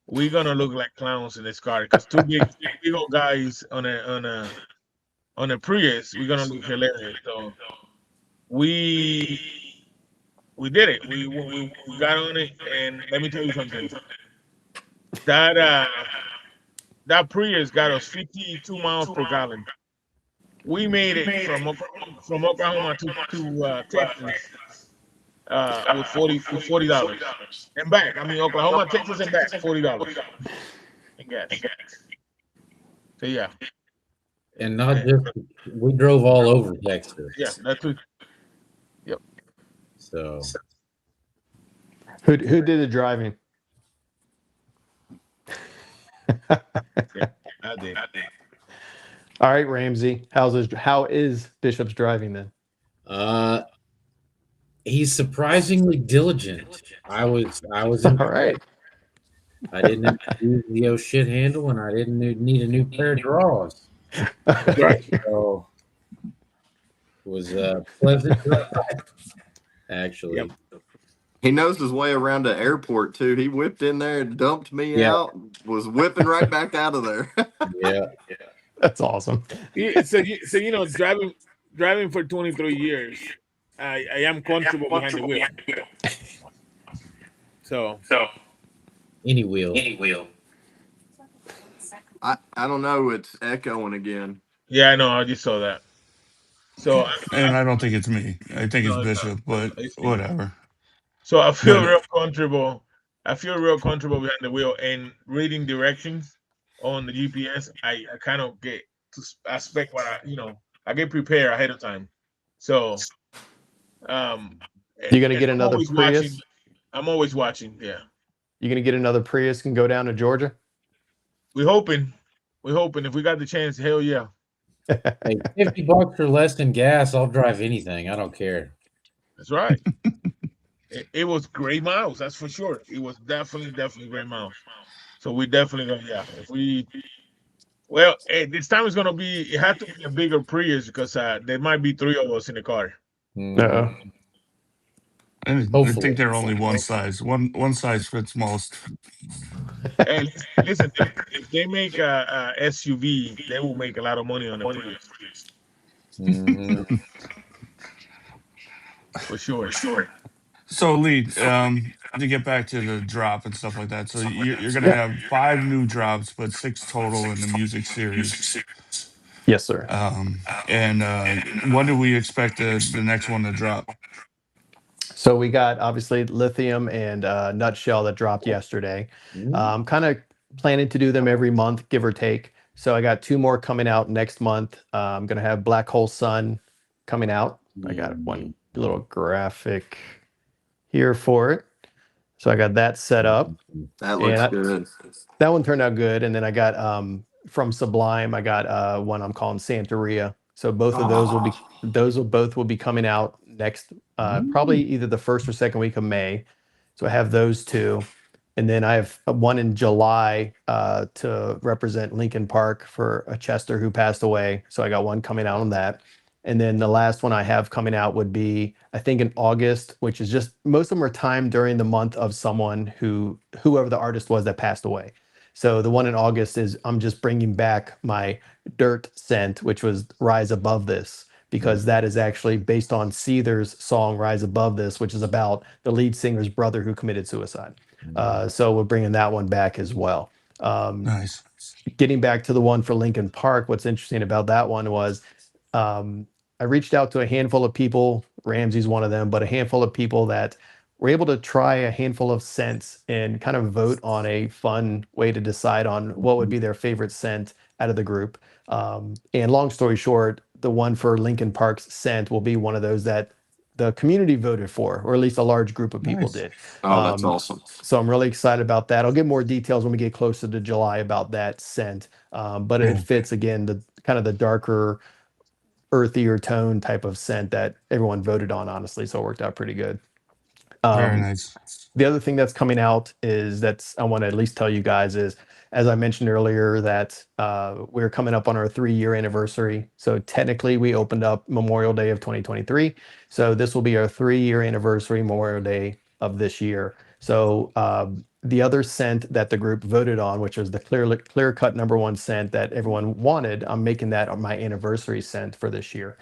we're gonna look like clowns in this car because two big old guys on a Prius, we're gonna look hilarious. So we did it. We got on it, and let me tell you something. That Prius got us 52 miles per gallon. We made it from Oklahoma to Texas with $40 and back. I mean, Oklahoma, Texas, and back $40 in gas. So yeah, And not just we drove all over Texas. yeah, that's it. Yep. So Who did the driving? I did. All right, Ramsey. How is Bishop's driving then? he's surprisingly diligent. I was All right. I didn't have to use the old shit handle, and I didn't need a new pair of drawers. Right. So it was a pleasant drive, actually. Yep. He knows his way around the airport too. He whipped in there and dumped me Yeah. out. Was whipping right back out of there. Yeah. That's awesome. So driving for 23 years, I am comfortable behind the wheel. So Any wheel. I don't know. It's echoing again. yeah, I know. I just saw that. So And I don't think it's me. I think No, it's it's Bishop, not. but It's me. whatever. So I feel But- real comfortable. I feel real comfortable behind the wheel and reading directions on the GPS. I kind of get to expect what I get prepared ahead of time. So, You gonna get I'm another always Prius? watching. I'm always watching. Yeah, You gonna get another Prius and go down to Georgia? we're hoping. If we got the chance, hell yeah. Hey, $50 or less than gas, I'll drive anything. I don't care. That's right. It was great miles, that's for sure. It was definitely great miles. So we definitely gonna this time it's gonna be. It had to be a bigger Prius because there might be 3 of us in the car. Uh-oh. I Hopefully. think they're only one size. One size fits most. And listen, if they make a SUV, they will make a lot of money on the Prius Mhm. for sure. So Lee, to get back to the drop and stuff like that. So you're gonna Yeah. have 5 new drops, but 6 total in the music series. Yes, sir. And when do we expect the next one to drop? So we got obviously Lithium and Nutshell that dropped yesterday. Kind of planning to do them every month, give or take. So I got 2 more coming out next month. I'm gonna have Black Hole Sun coming out. I got one little graphic here for it. So I got that set up. That And looks good. that one turned out good. And then I got from Sublime, I got one I'm calling Santeria. So both of those will be both will be coming out next probably either the first or second week of May. So I have those two. And then I have one in July to represent Lincoln Park for a Chester who passed away. So I got one coming out on that. And then the last one I have coming out would be, I think, in August, which is just most of them are timed during the month of someone whoever the artist was that passed away. So the one in August is I'm just bringing back my Dirt scent, which was Rise Above This, because that is actually based on Seether's song Rise Above This, which is about the lead singer's brother who committed suicide. So we're bringing that one back as well. Nice. Getting back to the one for Lincoln Park, what's interesting about that one was I reached out to a handful of people, Ramsey's one of them, but a handful of people that were able to try a handful of scents and kind of vote on a fun way to decide on what would be their favorite scent out of the group. And long story short, the one for Lincoln Park's scent will be one of those that the community voted for, or at least a large group of people Nice. did. Oh, that's awesome. So I'm really excited about that. I'll get more details when we get closer to July about that scent. But it Cool. fits again the kind of the darker, earthier tone type of scent that everyone voted on, honestly. So it worked out pretty good. Very nice. The other thing that's coming out is I want to at least tell you guys is, as I mentioned earlier, that we're coming up on our 3-year anniversary. So technically, we opened up Memorial Day of 2023. So this will be our 3-year anniversary, Memorial Day of this year. So the other scent that the group voted on, which was the clear cut #1 scent that everyone wanted, I'm making that my anniversary scent for this year.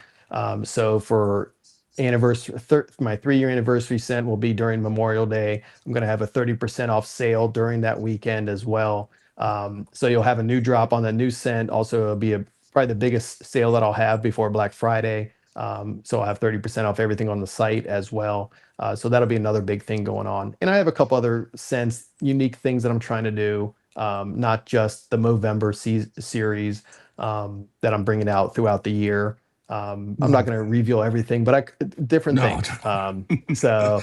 So for anniversary, my 3-year anniversary scent will be during Memorial Day. I'm going to have a 30% off sale during that weekend as well. So you'll have a new drop on the new scent. Also, it'll be probably the biggest sale that I'll have before Black Friday. So I'll have 30% off everything on the site as well. So that'll be another big thing going on. And I have a couple other scents, unique things that I'm trying to do, not just the Movember series that I'm bringing out throughout the year. I'm not going to reveal everything, but different things. So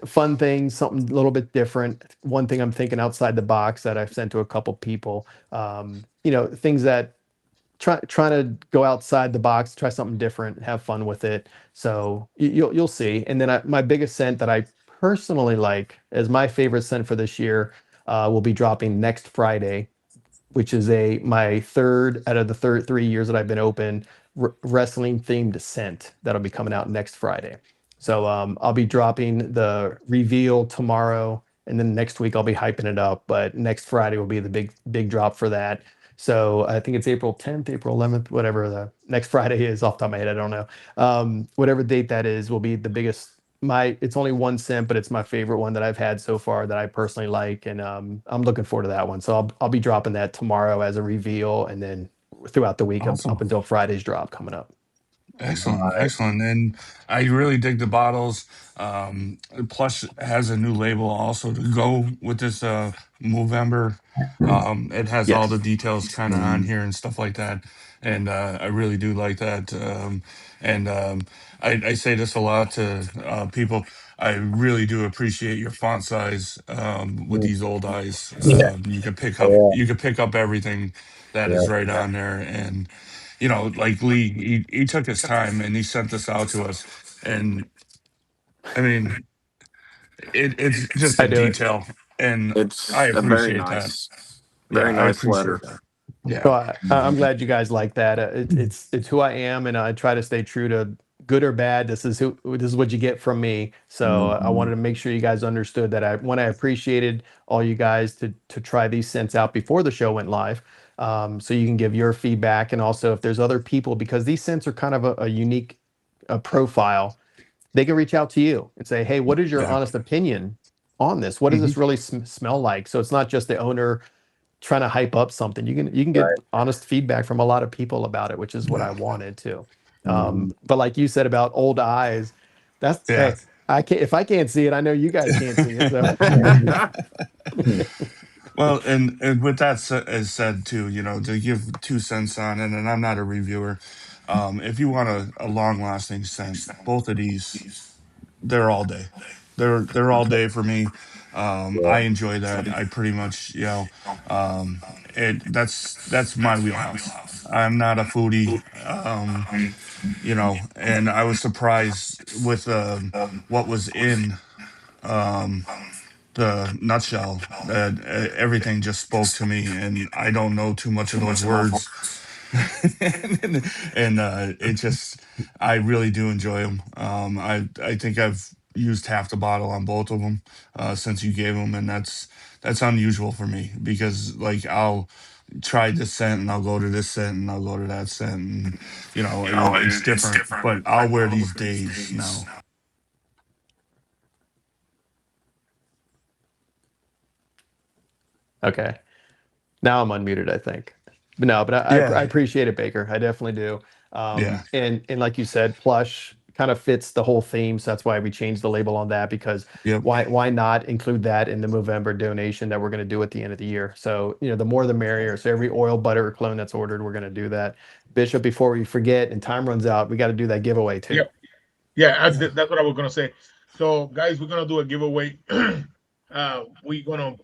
fun things, something a little bit different. One thing I'm thinking outside the box that I've sent to a couple people, things that trying to go outside the box, try something different, have fun with it. So you'll see. And then my biggest scent that I personally like as my favorite scent for this year will be dropping next Friday, which is my third out of the 3 years that I've been open, wrestling themed scent that'll be coming out next Friday. So I'll be dropping the reveal tomorrow, and then next week I'll be hyping it up. But next Friday will be the big drop for that. So I think it's April 10th, April 11th, whatever the next Friday is off the top of my head. I don't know. Whatever date that is will be the biggest. It's only 1 scent, but it's my favorite one that I've had so far that I personally like, and I'm looking forward to that one. So I'll be dropping that tomorrow as a reveal, and then throughout the week Awesome. up until Friday's drop coming up. Excellent. And I really dig the bottles. Plus has a new label also to go with this Movember. It has all the details kind of on here and stuff like that. And I really do like that. I say this a lot to people. I really do appreciate your font size with these old eyes. You can pick up everything that is right on there. And like Lee, he took his time and he sent this out to us. And I mean, it's just I a do it. detail, and It's I a very appreciate that. nice, very I nice appreciate letter. that. Yeah. So I'm glad you guys like that. It's who I am, and I try to stay true to good or bad. This is what you get from me. So I wanted to make sure you guys understood that I appreciated all you guys to try these scents out before the show went live. So you can give your feedback, and also if there's other people, because these scents are kind of a unique profile. they can reach out to you and say, hey, what is your Yeah. honest opinion on this? What does this really smell like? So it's not just the owner trying to hype up something. You can get Right. honest feedback from a lot of people about it, which is what I wanted to. Mhm. But like you said about old eyes, that's Yeah. hey, I can't if I can't see it, I know you guys can't see it. So Well, and with that as said too, you know, to give 2 cents on it, and I'm not a reviewer. If you want a long lasting scent, both of these, they're all day. They're all day for me. Yeah. I enjoy that. I pretty much, you know, that's my wheelhouse. I'm not a foodie, you know, and I was surprised with what was in um, the nutshell that everything just spoke to me, and I don't know too much of those words. And it just, I really do enjoy them. I think I've used half the bottle on both of them since you gave them, and that's unusual for me because like I'll try this scent and I'll go to this scent and I'll go to that scent, and you know it's different. But I'll wear these days now. okay. Now I'm unmuted, I think. But no, but I Yeah, appreciate it, Baker. I definitely do. yeah, And like you said, plush kind of fits the whole theme. So that's why we changed the label on that because yep, why not include that in the Movember donation that we're going to do at the end of the year? So, you know, the more the merrier. So every oil, butter, or cologne that's ordered, we're going to do that. Bishop, before we forget and time runs out, we got to do that giveaway too. Yep. Yeah, that's what I was gonna say. So, guys, we're gonna do a giveaway. We're gonna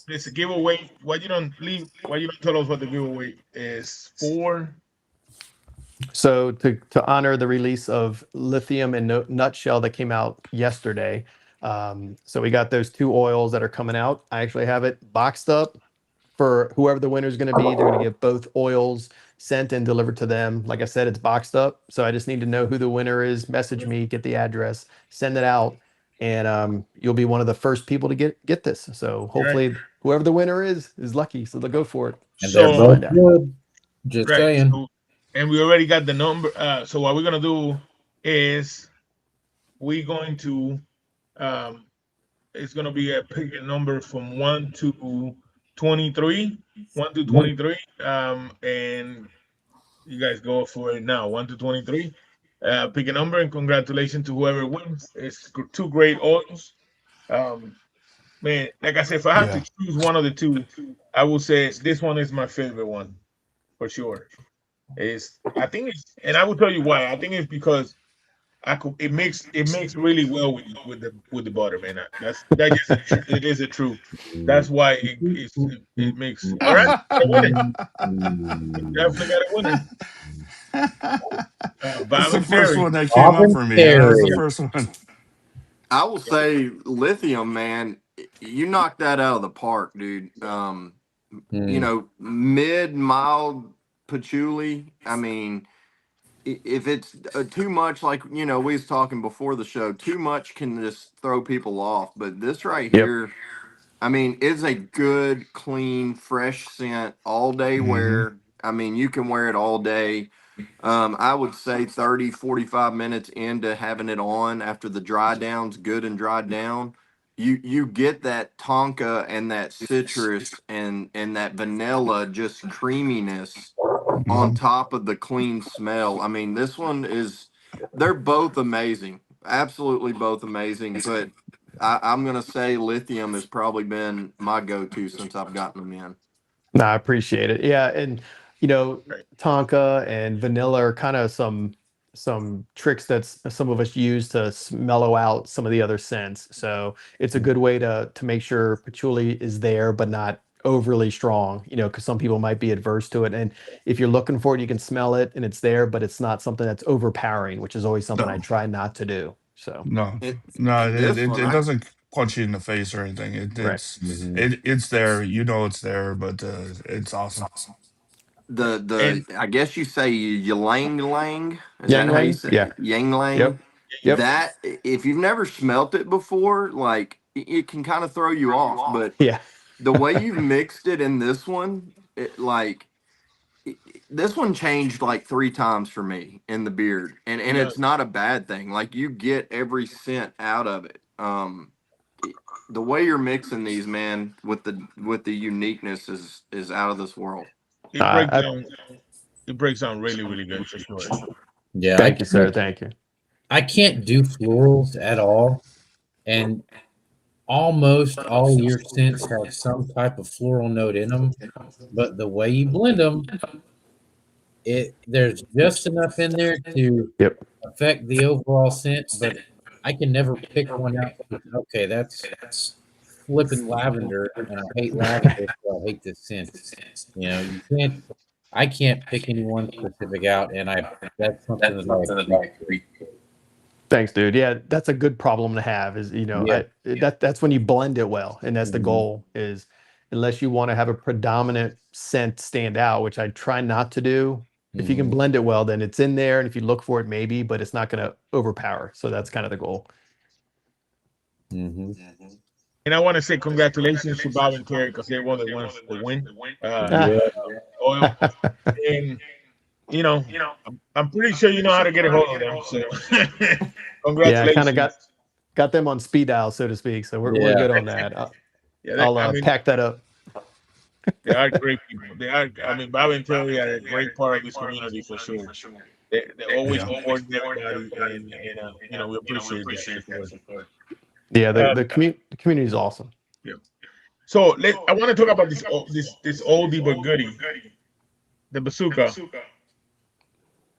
it's a giveaway. Why you don't leave? Why you don't tell us what the giveaway is for? So to honor the release of Lithium and Nutshell that came out yesterday, so we got those two oils that are coming out. I actually have it boxed up for whoever the winner is going to be. They're going to get both oils sent and delivered to them. Like I said, it's boxed up, so I just need to know who the winner is. Message me, get the address, send it out, and you'll be one of the first people to get this. So Right. hopefully, whoever the winner is lucky. So they'll go for it. And they're So, both good. Just right. saying. So, and we already got the number. So what we're gonna do is we're going to it's gonna be a pick a number from 1 to 23. 1 to 23. And you guys go for it now. 1 to 23. Pick a number and congratulations to whoever wins. It's two great oils. Man, like I said, if I have to yeah. choose one of the two, I will say this one is my favorite one for sure. I think it's, and I will tell you why. I think it's because it makes really well with the butter, man. That just it is a truth. That's why it makes all right. Got a winner. Definitely got a winner. That's the first Voluntary. one that came up for me. That was the Voluntary. first one. I will say Lithium, man, you knocked that out of the park, dude. You Mm. know, mid mild patchouli. I mean, if it's too much, like you know, we was talking before the show, too much can just throw people off. But this right Yep. here, I mean, it's a good, clean, fresh scent, all day Hmm. wear. I mean, you can wear it all day. I would say 30, 45 minutes into having it on after the dry down's good and dried down. You get that tonka and that citrus and that vanilla just creaminess on Hmm. top of the clean smell. I mean, this one is, they're both amazing. Absolutely both amazing. But I'm going to say Lithium has probably been my go to since I've gotten them in. No, I appreciate it. Yeah, and you know, Tonka and vanilla are kind of some tricks that some of us use to mellow out some of the other scents. So it's a good way to make sure patchouli is there, but not overly strong. You know, because some people might be adverse to it. And if you're looking for it, you can smell it and it's there, but it's not something that's overpowering, which is always something I No, try not to do. So no, It, no. and this one, It doesn't punch you in the face or anything. right. Mhm. It's there. You know it's there, but it's awesome. the And I guess you say ylang lang. Is that Yang how you Lang? say Yeah. it? Yang lang? Yep. Yep. That if you've never smelt it before, like it can kind of throw you off. But Yeah. the way you've mixed it in this one, it like this one changed like 3 times for me in the beard, and Yeah. it's not a bad thing. Like you get every scent out of it. The way you're mixing these, man, with the uniqueness is out of this world. It breaks I, down. It breaks down really, really good for sure. Yeah, thank you, sir. Thank you. I can't do florals at all, and almost all your scents have some type of floral note in them. But the way you blend them, there's just enough in there to Yep. affect the overall scent. But I can never pick one out. Okay, that's flipping lavender, and I hate lavender, so I hate this scent. You know, you can't. I can't pick any one specific out, and that's something that I appreciate. Thanks, dude. Yeah, that's a good problem to have. Is Yeah. that's when you blend it well, and that's the Mhm. goal. Is unless you want to have a predominant scent stand out, which I try not to do. If you can Mhm. blend it well, then it's in there, and if you look for it, maybe, but it's not going to overpower. So that's kind of the goal. Mhm. And I want to say congratulations to Bob and Terry because they were the ones to win. Yeah. Oil. And I'm pretty sure you know how to get a hold of them. So Yeah, I kind congratulations. of got them on speed dial, so to speak. So we're Yeah. good on that. Yeah, I'll pack that up. they are great people. They are. I mean, Bob and Terry are a great part of this community for sure. They're always Yeah. supporting everybody, and we appreciate that for sure. Yeah, Uh, the community is awesome. yeah. So I want to talk about this oldie but goodie, the bazooka.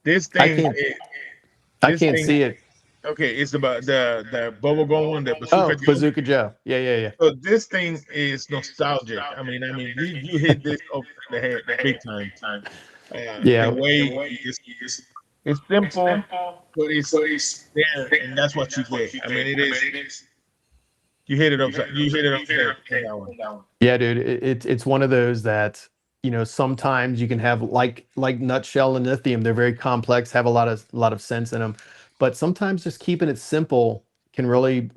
This I thing, can't is- I this can't thing. see it. Okay, it's about the bubble gum one, the Oh, bazooka Joe. Bazooka Joe. Yeah. So this thing is nostalgic. I mean, you hit this up the head big time. Yeah. The way it's simple, but it's there, and that's what you get. I mean, it is. You hit it up the head on that one. Yeah, dude, it's one of those that sometimes you can have like nutshell and lithium. They're very complex, have a lot of sense in them, but sometimes just keeping it simple can really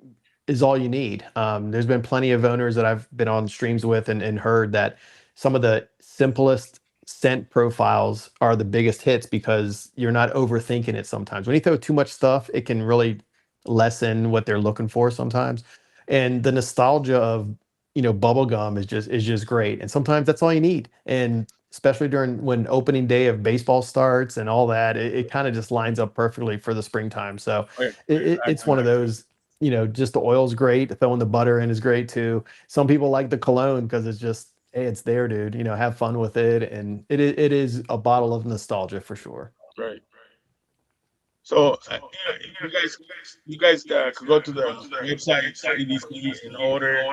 is all you need. There's been plenty of owners that I've been on streams with and heard that some of the simplest scent profiles are the biggest hits because you're not overthinking it sometimes. When you throw too much stuff, it can really lessen what they're looking for sometimes. And the nostalgia of bubblegum is just great. And sometimes that's all you need. And especially during when opening day of baseball starts and all that, it kind of just lines up perfectly for the springtime. So Oh, yeah. it's one of those, just the oil's great. Throwing the butter in is great too. Some people like the cologne because it's just, hey, it's there, dude. Have fun with it. And it is a bottle of nostalgia for sure. Right. So you guys could go to the website for EDC and order.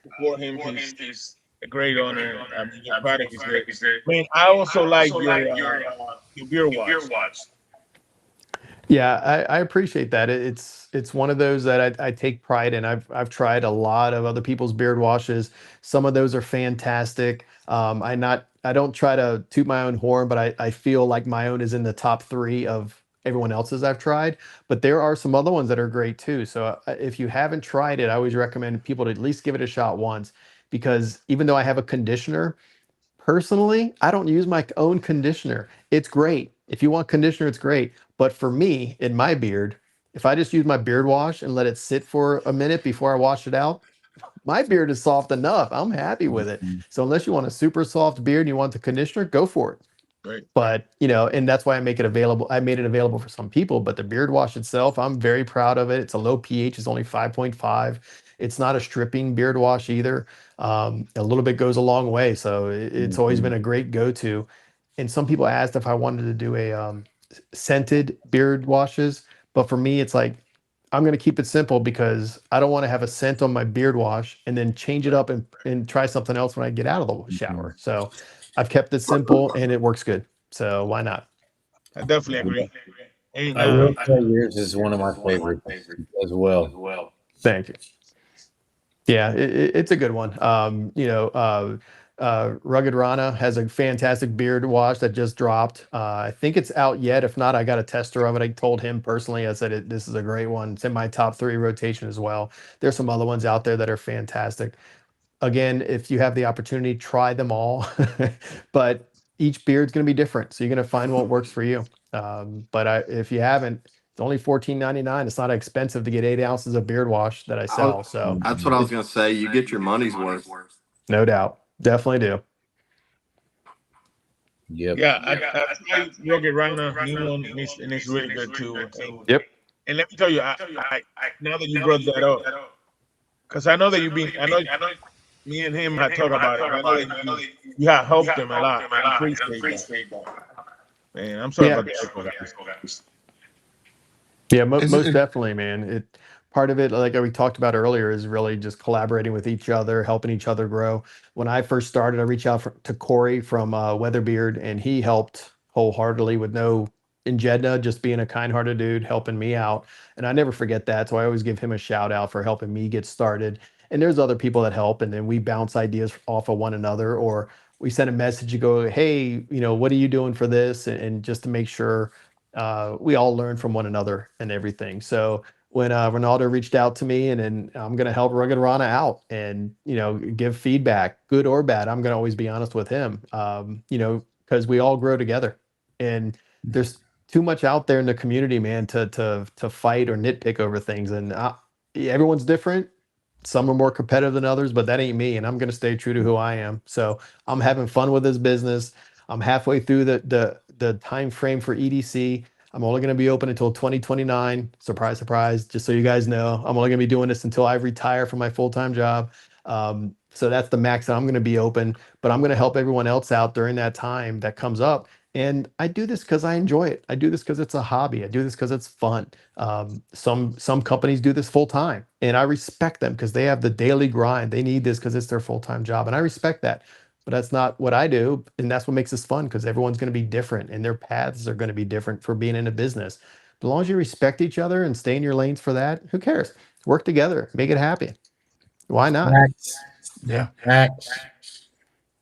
Support him. He's a great owner. I mean, your product is great. Man, I also like your beer watch. Yeah, I appreciate that. It's one of those that I take pride in. I've tried a lot of other people's beard washes. Some of those are fantastic. I don't try to toot my own horn, but I feel like my own is in the top three of everyone else's I've tried. But there are some other ones that are great too. So if you haven't tried it, I always recommend people to at least give it a shot once, because even though I have a conditioner, personally, I don't use my own conditioner. It's great. If you want conditioner, it's great. But for me, in my beard, if I just use my beard wash and let it sit for a minute before I wash it out, my beard is soft enough. I'm happy with it. Mhm. So unless you want a super soft beard and you want the conditioner, go for it. Right. But and that's why I make it available. I made it available for some people, but the beard wash itself, I'm very proud of it. It's a low pH, it's only 5.5. It's not a stripping beard wash either. A little bit goes a long way. So it's always been Mhm. a great go-to. And some people asked if I wanted to do a scented beard washes, but for me, it's like I'm going to keep it simple because I don't want to have a scent on my beard wash and then change it up and try something else when I get out of the shower. So I've kept it simple and it works good. So why not? I definitely agree. And I will say yours is one of my favorites as well. Thank you. Yeah, it's a good one. Rugged Rana has a fantastic beard wash that just dropped. I think it's out yet. If not, I got a tester of it. I told him personally, I said, this is a great one. It's in my top 3 rotation as well. There's some other ones out there that are fantastic. Again, if you have the opportunity, try them all. But each beard's going to be different. So you're going to find what works for you. But if you haven't, it's only $14.99. It's not expensive to get 8 ounces of beard wash that I sell. So That's what I was going to say. You get your money's worth. no doubt. Definitely do. Yep. Yeah, I tried Rugged Rhino, new one, and it's really good too. Yep. And let me tell you, I now that you brought that up, because I know that I know me and him had talked about it. I know that you have helped him a lot. I appreciate that. Man, I'm sorry about that, guys. Yeah, most definitely, man. Part of it, like we talked about earlier, is really just collaborating with each other, helping each other grow. When I first started, I reached out to Corey from Weatherbeard, and he helped wholeheartedly with no agenda, just being a kind-hearted dude, helping me out. And I never forget that, so I always give him a shout out for helping me get started. And there's other people that help, and then we bounce ideas off of one another, or we send a message and go, hey, what are you doing for this? And just to make sure we all learn from one another and everything. So when Ronaldo reached out to me, and then I'm going to help Rugged Rana out and, give feedback, good or bad, I'm going to always be honest with him, because we all grow together. And there's too much out there in the community, man, to fight or nitpick over things. And everyone's different. Some are more competitive than others, but that ain't me. And I'm going to stay true to who I am. So I'm having fun with this business. I'm halfway through the time frame for EDC. I'm only going to be open until 2029. Surprise, surprise. Just so you guys know, I'm only going to be doing this until I retire from my full-time job. So that's the max that I'm going to be open, but I'm going to help everyone else out during that time that comes up. And I do this because I enjoy it. I do this because it's a hobby. I do this because it's fun. Some companies do this full time, and I respect them because they have the daily grind. They need this because it's their full-time job, and I respect that. But that's not what I do, and that's what makes this fun, because everyone's going to be different, and their paths are going to be different for being in a business. As long as you respect each other and stay in your lanes for that, who cares? Work together, make it happen. Why not? Yeah.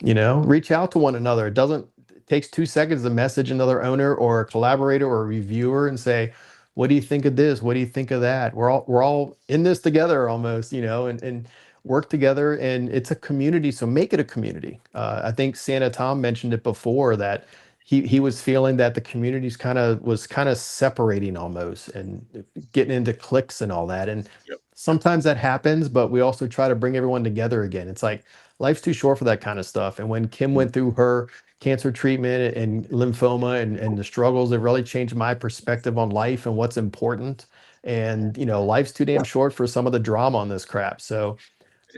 Reach out to one another. It takes 2 seconds to message another owner or a collaborator or a reviewer and say, what do you think of this? What do you think of that? We're all in this together almost, and work together, and it's a community. So make it a community. I think Santa Tom mentioned it before, that he was feeling that the communities was separating almost and getting into cliques and all that. And sometimes that happens, but we also try to bring everyone together again. It's like life's too short for that kind of stuff. And when Kim went through her cancer treatment and lymphoma and the struggles, it really changed my perspective on life and what's important. And life's too damn short for some of the drama on this crap. So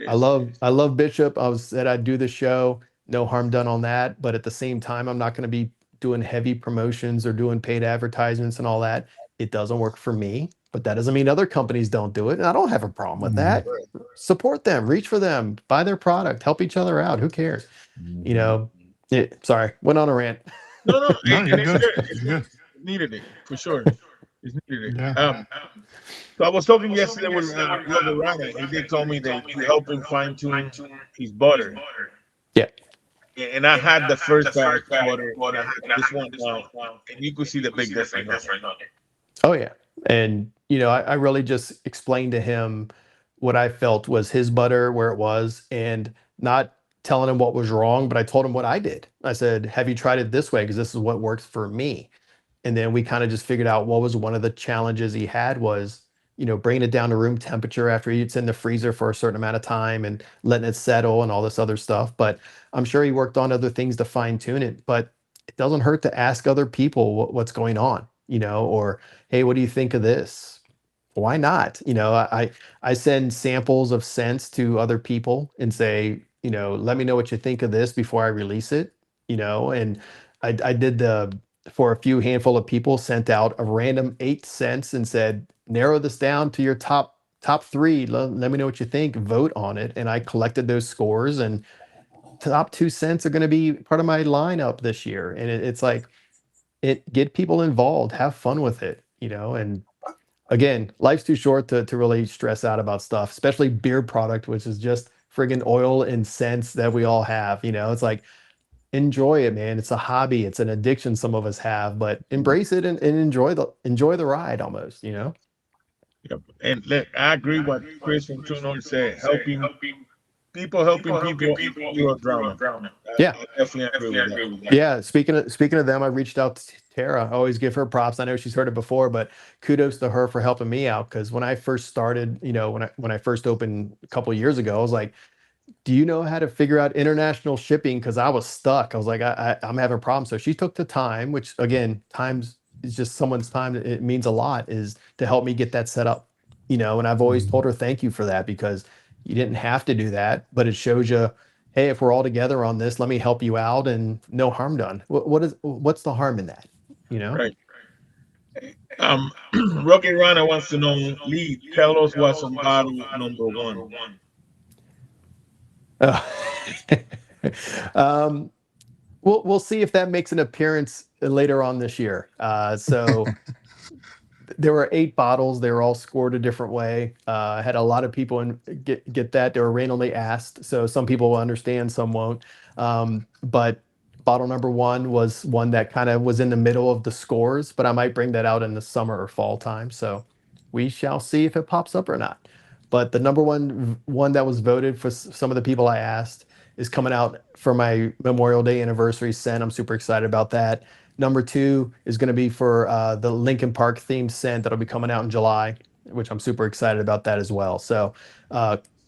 I love Bishop. I said I'd do the show, no harm done on that. But at the same time, I'm not going to be doing heavy promotions or doing paid advertisements and all that. It doesn't work for me, but that doesn't mean other companies don't do it. And I don't have a problem with that. Support them, reach for them, buy their product, help each other out. Who cares? Sorry, went on a rant. No, you're good. It's good. Needed it for sure. It's needed it. Yeah. So I was talking yesterday with Rugged Rhino, and they told me that you help him fine tune his butter. Yeah. And I had the first batch butter, and I had this one now, and you could see the big difference. Oh yeah, and I really just explained to him what I felt was his butter, where it was, and not telling him what was wrong, but I told him what I did. I said, have you tried it this way? Because this is what works for me. And then we kind of just figured out what was one of the challenges he had was, bringing it down to room temperature after it's in the freezer for a certain amount of time and letting it settle and all this other stuff. But I'm sure he worked on other things to fine tune it, but it doesn't hurt to ask other people what's going on, or, hey, what do you think of this? Why not? I send samples of scents to other people and say, let me know what you think of this before I release it, and I did for a few handful of people, sent out a random 8 scents and said, narrow this down to your top 3. Let me know what you think, vote on it. And I collected those scores, and top 2 scents are going to be part of my lineup this year. And it's like, get people involved, have fun with it, and again, life's too short to really stress out about stuff, especially beard product, which is just friggin' oil and scents that we all have. It's like, enjoy it, man. It's a hobby. It's an addiction some of us have, but embrace it and enjoy the ride almost, Yep. And look, I agree what Chris from True North said. Helping people helping people, you are drowning. Yeah. I definitely agree with that. Yeah, speaking of them, I reached out to Tara. I always give her props. I know she's heard it before, but kudos to her for helping me out. Because when I first started, when I first opened a couple of years ago, I was like, do you know how to figure out international shipping? Because I was stuck. I was like, I'm having problems. So she took the time, which again, times is just someone's time. It means a lot, is to help me get that set up. And I've always told her thank you for that, because you didn't have to do that, but it shows you, hey, if we're all together on this, let me help you out, and no harm done. What's the harm in that? Right. Rocky Runner wants to know, Lee, tell us what's on bottle number one. Uh, we'll see if that makes an appearance later on this year. So there were 8 bottles. They were all scored a different way. I had a lot of people get that. They were randomly asked. So some people will understand, some won't. But bottle number 1 was one that kind of was in the middle of the scores, but I might bring that out in the summer or fall time. So we shall see if it pops up or not. But the number one that was voted for some of the people I asked is coming out for my Memorial Day anniversary scent. I'm super excited about that. Number 2 is going to be for the Lincoln Park themed scent that'll be coming out in July, which I'm super excited about that as well. So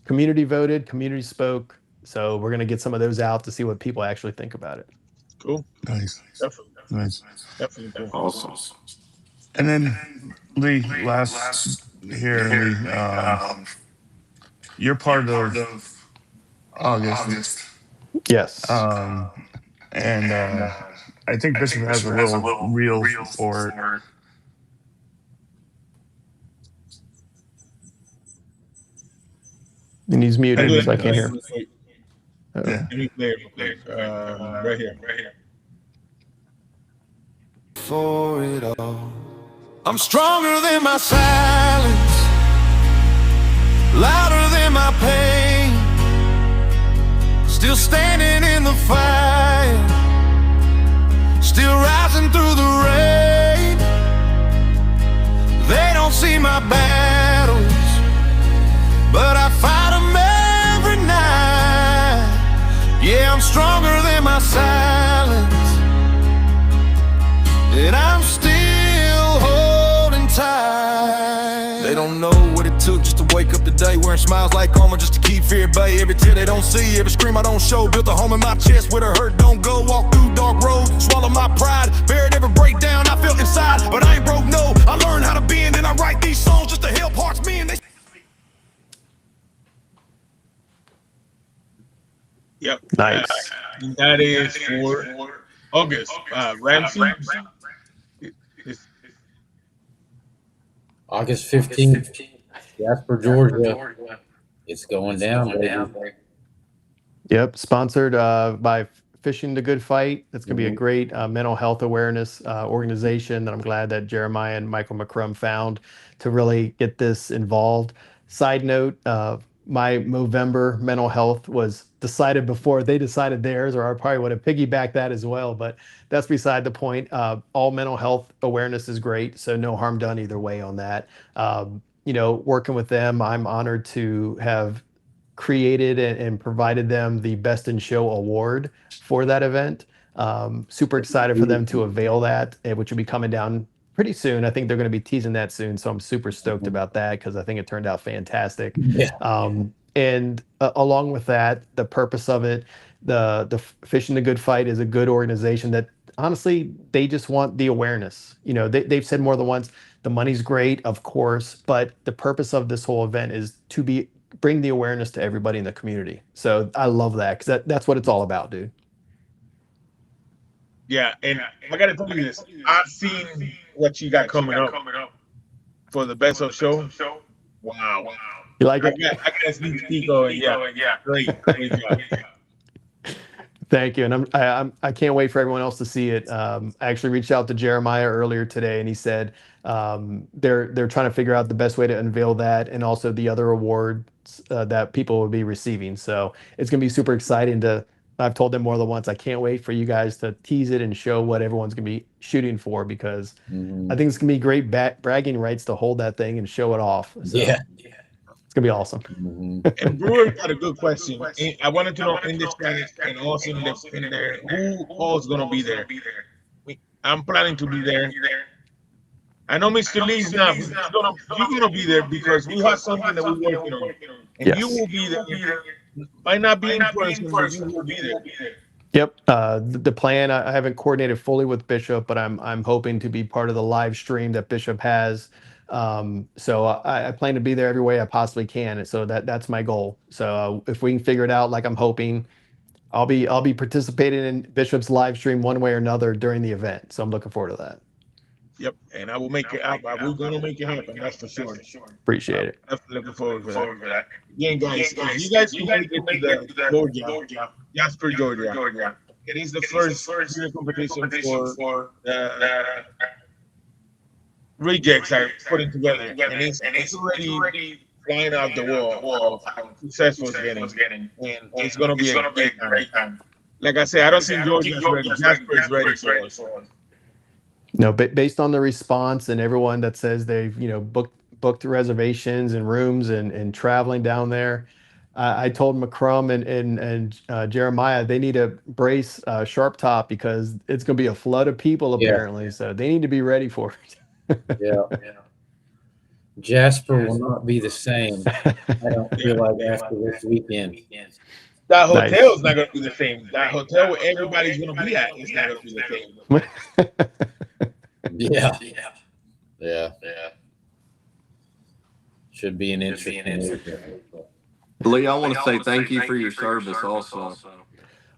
community voted, community spoke. So we're going to get some of those out to see what people actually think about it. Cool. Nice. Definitely. Nice. Definitely cool. Awesome. And then Lee, last here, Lee, you're part of August. Yes. And I think Bishop has a little reel for it. And he's muted, so I can't hear him. Yeah. Let me play it real quick. Right here. For it all, I'm stronger than my silence, louder than my pain, still standing in the fight, still rising through the rain. They don't see my battles, but I fight them every night. Yeah, I'm stronger than my silence, and I'm still holding tight. They don't know what it took just to wake up today, wearing smiles like armor just to keep fear at bay. Every tear they don't see, every scream I don't show, built a home in my chest where the hurt don't go. Walk through dark roads, swallow my pride, buried every breakdown I felt inside. But I ain't broke, no, I learned how to bend, and I write these songs just to help hearts mend. Yep. Nice. That is for August. Ramsey. August 15th, Jasper, Georgia. It's going down, baby. Yep, sponsored by Fishing the Good Fight. That's going to be a great mental health awareness organization that I'm glad that Jeremiah and Michael McCrum found to really get this involved. Side note, my Movember mental health was decided before they decided theirs, or I probably would have piggybacked that as well, but that's beside the point. All mental health awareness is great, so no harm done either way on that. Working with them, I'm honored to have created and provided them the Best in Show award for that event. Super excited for them to avail that, which will be coming down pretty soon. I think they're going to be teasing that soon, so I'm super stoked about that because I think it turned out fantastic. Yeah. And along with that, the purpose of it, the Fishing the Good Fight is a good organization that honestly, they just want the awareness. They've said more than once, the money's great, of course, but the purpose of this whole event is to bring the awareness to everybody in the community. So I love that because that's what it's all about, dude. Yeah, and I gotta tell you this. I've seen what you got coming up for the Best of Show. Wow. You like it? I got a sneak peek going. Yeah, great job. Thank you, and I can't wait for everyone else to see it. I actually reached out to Jeremiah earlier today, and he said they're trying to figure out the best way to unveil that, and also the other awards that people will be receiving. So it's gonna be super exciting I've told them more than once, I can't wait for you guys to tease it and show what everyone's gonna be shooting for, because I think it's gonna be great bragging rights to hold that thing and show it off. So. Yeah. It's gonna be awesome. And Brewer got a good question. I wanted to know in the chat and also in there who all's gonna be there. I'm planning to be there. I know Mr. Lee's not. But you're gonna be there because we have something that we're working on, and Yes. you will be there. Might not be in person, but you will be there. Yep. The plan, I haven't coordinated fully with Bishop, but I'm hoping to be part of the live stream that Bishop has. So I plan to be there every way I possibly can. And so that's my goal. So if we can figure it out like I'm hoping, I'll be participating in Bishop's live stream one way or another during the event. So I'm looking forward to that. Yep, and I will make it happen. We're gonna make it happen. That's for sure. Appreciate it. Definitely looking forward for that. Again, guys, you guys can make it to the Georgia, Jasper, Georgia. It is the first junior competition for the rejects are putting together, and it's already flying out the wall. How successful it's getting, and it's gonna be a great time. Like I said, I don't think Georgia's ready. Jasper is ready for us. No, but based on the response and everyone that says they've booked reservations and rooms and traveling down there, I told McCrum and Jeremiah they need to brace Sharp Top because it's going to be a flood of people apparently. So they need to be ready for it. Yeah. Jasper will not be the same. I don't feel like after this weekend. That hotel is not going to be the same. That hotel where everybody's going to be at is not going to be the same. Yeah. Should be an interesting. Lee, I want to say thank you for your service also.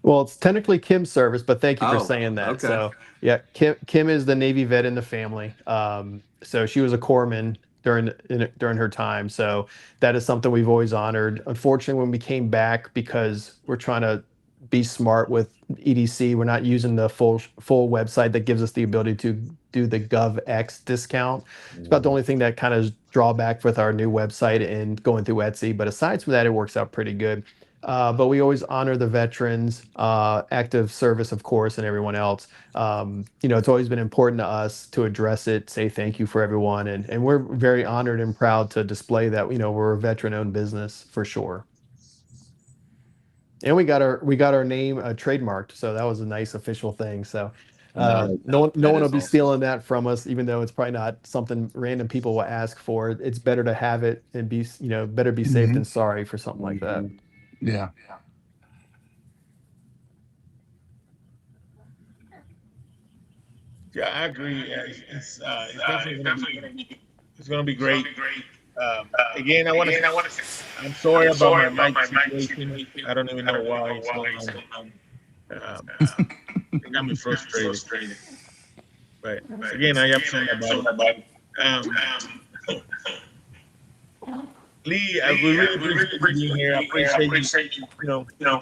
Well, it's technically Kim's service, but thank you for saying that. Okay. So yeah, Kim is the Navy vet in the family. So she was a corpsman during her time. So that is something we've always honored. Unfortunately, when we came back, because we're trying to be smart with EDC, we're not using the full website that gives us the ability to do the GovX discount. It's about the only thing that kind of drawback with our new website and going through Etsy. But aside from that, it works out pretty good. But we always honor the veterans, active service, of course, and everyone else. It's always been important to us to address it, say thank you for everyone. And we're very honored and proud to display that, we're a veteran-owned business for sure. And we got our name trademarked. So that was a nice official thing. So no one will be stealing that from us, even though it's probably not something random people will ask for. It's better to have it and be, better be safe than sorry for something like that. Yeah. Yeah, I agree. It's definitely going to be great. Again, I want to say I'm sorry about my mic situation. I don't even know why it's going on. It got me frustrated. But again, I am sorry about it. Lee, we really appreciate you being here. I appreciate you. I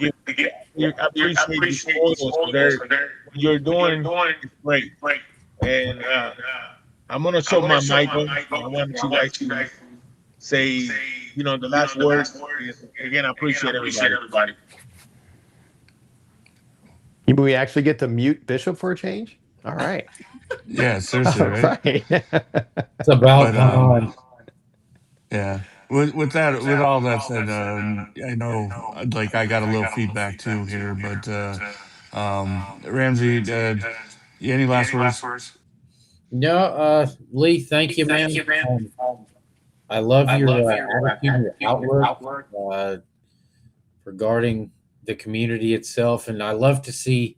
appreciate the spoilers. What you're doing is great. And I'm gonna show my mic on. I want you guys to say, the last words. Again, I appreciate everybody. We actually get to mute Bishop for a change? All right. Yeah, seriously, right? It's about time. Yeah. With all that said, I know, I got a little feedback too here, but Ramsey, any last words? No, Lee, thank you, man. I love your attitude, your outlook regarding the community itself, and I love to see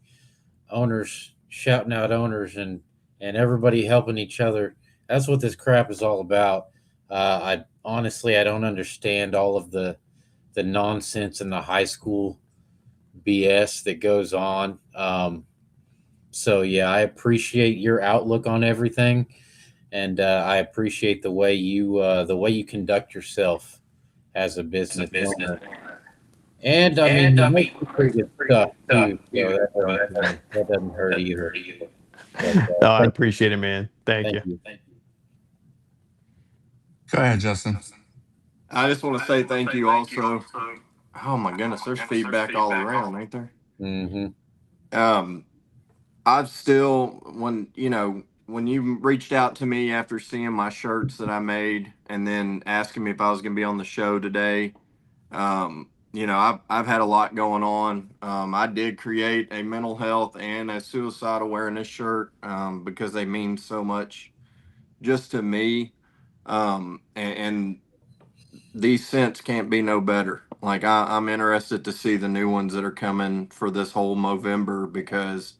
owners shouting out owners and everybody helping each other. That's what this crap is all about. I don't understand all of the nonsense and the high school BS that goes on. So yeah, I appreciate your outlook on everything, and I appreciate the way you conduct yourself as a business owner. And you make pretty good stuff too. So that doesn't hurt either. But, I appreciate it, man. Thank you. Go ahead, Justin. I just want to say thank you also. Oh my goodness, there's feedback all around, ain't there? Mm-hmm. I've still, when when you reached out to me after seeing my shirts that I made, and then asking me if I was going to be on the show today, you know, I've had a lot going on. I did create a mental health and a suicide awareness shirt, because they mean so much just to me. And these scents can't be no better. Like I'm interested to see the new ones that are coming for this whole Movember, because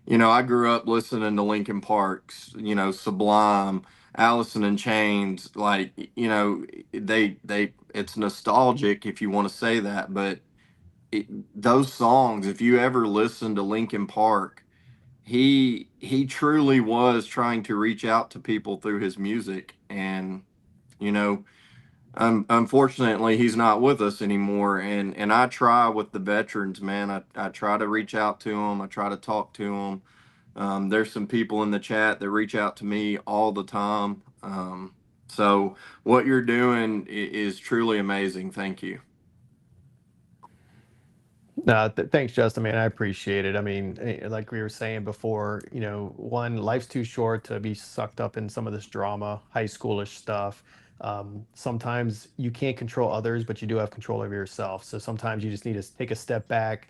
you know I grew up listening to Linkin Park's, you know, Sublime, Allison in Chains. Like, you know, they it's nostalgic if you want to say that, but it, those songs, if you ever listen to Linkin Park, he truly was trying to reach out to people through his music. And you know, unfortunately, he's not with us anymore. And I try with the veterans, man. I try to reach out to them. I try to talk to them. There's some people in the chat that reach out to me all the time. So what you're doing is truly amazing. Thank you. No, thanks, Justin, man. I appreciate it. I mean, like we were saying before, you know, one, life's too short to be sucked up in some of this drama, high schoolish stuff. Sometimes you can't control others, but you do have control over yourself. So sometimes you just need to take a step back,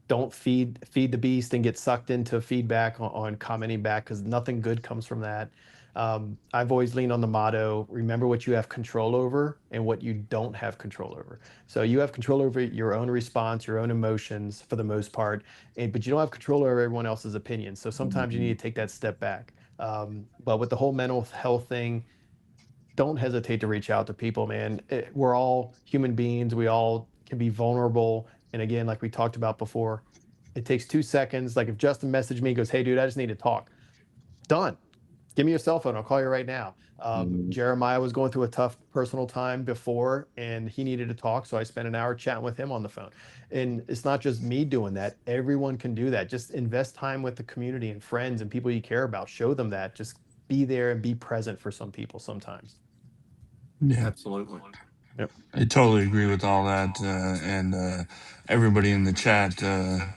don't feed the beast and get sucked into feedback on commenting back, because nothing good comes from that. I've always leaned on the motto: remember what you have control over and what you don't have control over. So you have control over your own response, your own emotions for the most part, but you don't have control over everyone else's opinions. So sometimes you need to take that step back. But with the whole mental health thing, don't hesitate to reach out to people, man. We're all human beings. We all can be vulnerable. And again, like we talked about before, it takes 2 seconds. Like if Justin messaged me, goes, "Hey, dude, I just need to talk." Done. Give me your cell phone. I'll call you right now. Jeremiah was going through a tough personal time before, and he needed to talk. So I spent an hour chatting with him on the phone. And it's not just me doing that. Everyone can do that. Just invest time with the community and friends and people you care about. Show them that. Just be there and be present for some people sometimes. Yeah, Absolutely. Yep. I totally agree with all that, and everybody in the chat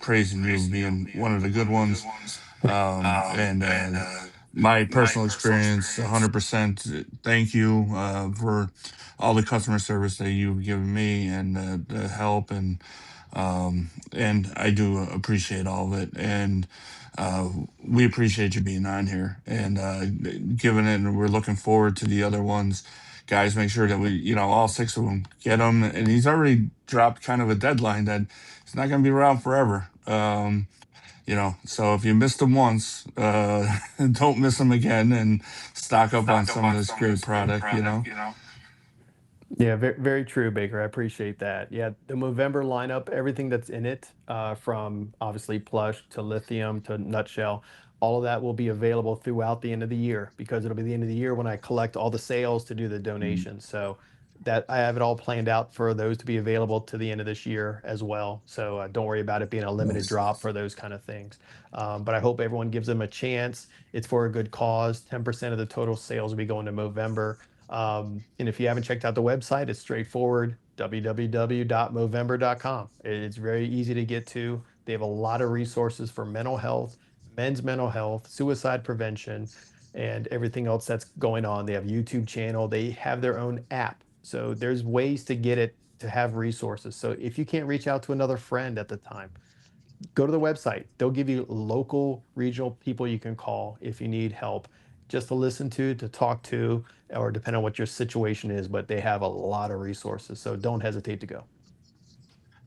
praising you being one of the good ones. And my personal experience, 100%. Thank you for all the customer service that you've given me, and the help, and I do appreciate all of it. And we appreciate you being on here and giving it. And we're looking forward to the other ones. Guys, make sure that we, you know, all 6 of them get them. And he's already dropped kind of a deadline that it's not going to be around forever. You know, so if you missed them once, don't miss them again, and stock up on some of this great product, you know. Yeah, very, very true, Baker. I appreciate that. Yeah, the Movember lineup, everything that's in it, from obviously plush to lithium to nutshell, all of that will be available throughout the end of the year, because it'll be the end of the year when I collect all the sales to do the donations. So that I have it all planned out for those to be available to the end of this year as well. So don't worry about it being a limited Nice. drop for those kind of things. But I hope everyone gives them a chance. It's for a good cause. 10% of the total sales will be going to Movember. And if you haven't checked out the website, it's straightforward: www.movember.com. It's very easy to get to. They have a lot of resources for mental health, men's mental health, suicide prevention, and everything else that's going on. They have YouTube channel. They have their own app. So there's ways to get it, to have resources. So if you can't reach out to another friend at the time, go to the website. They'll give you local, regional people you can call if you need help, just to listen to talk to, or depending on what your situation is. But they have a lot of resources, so don't hesitate to go.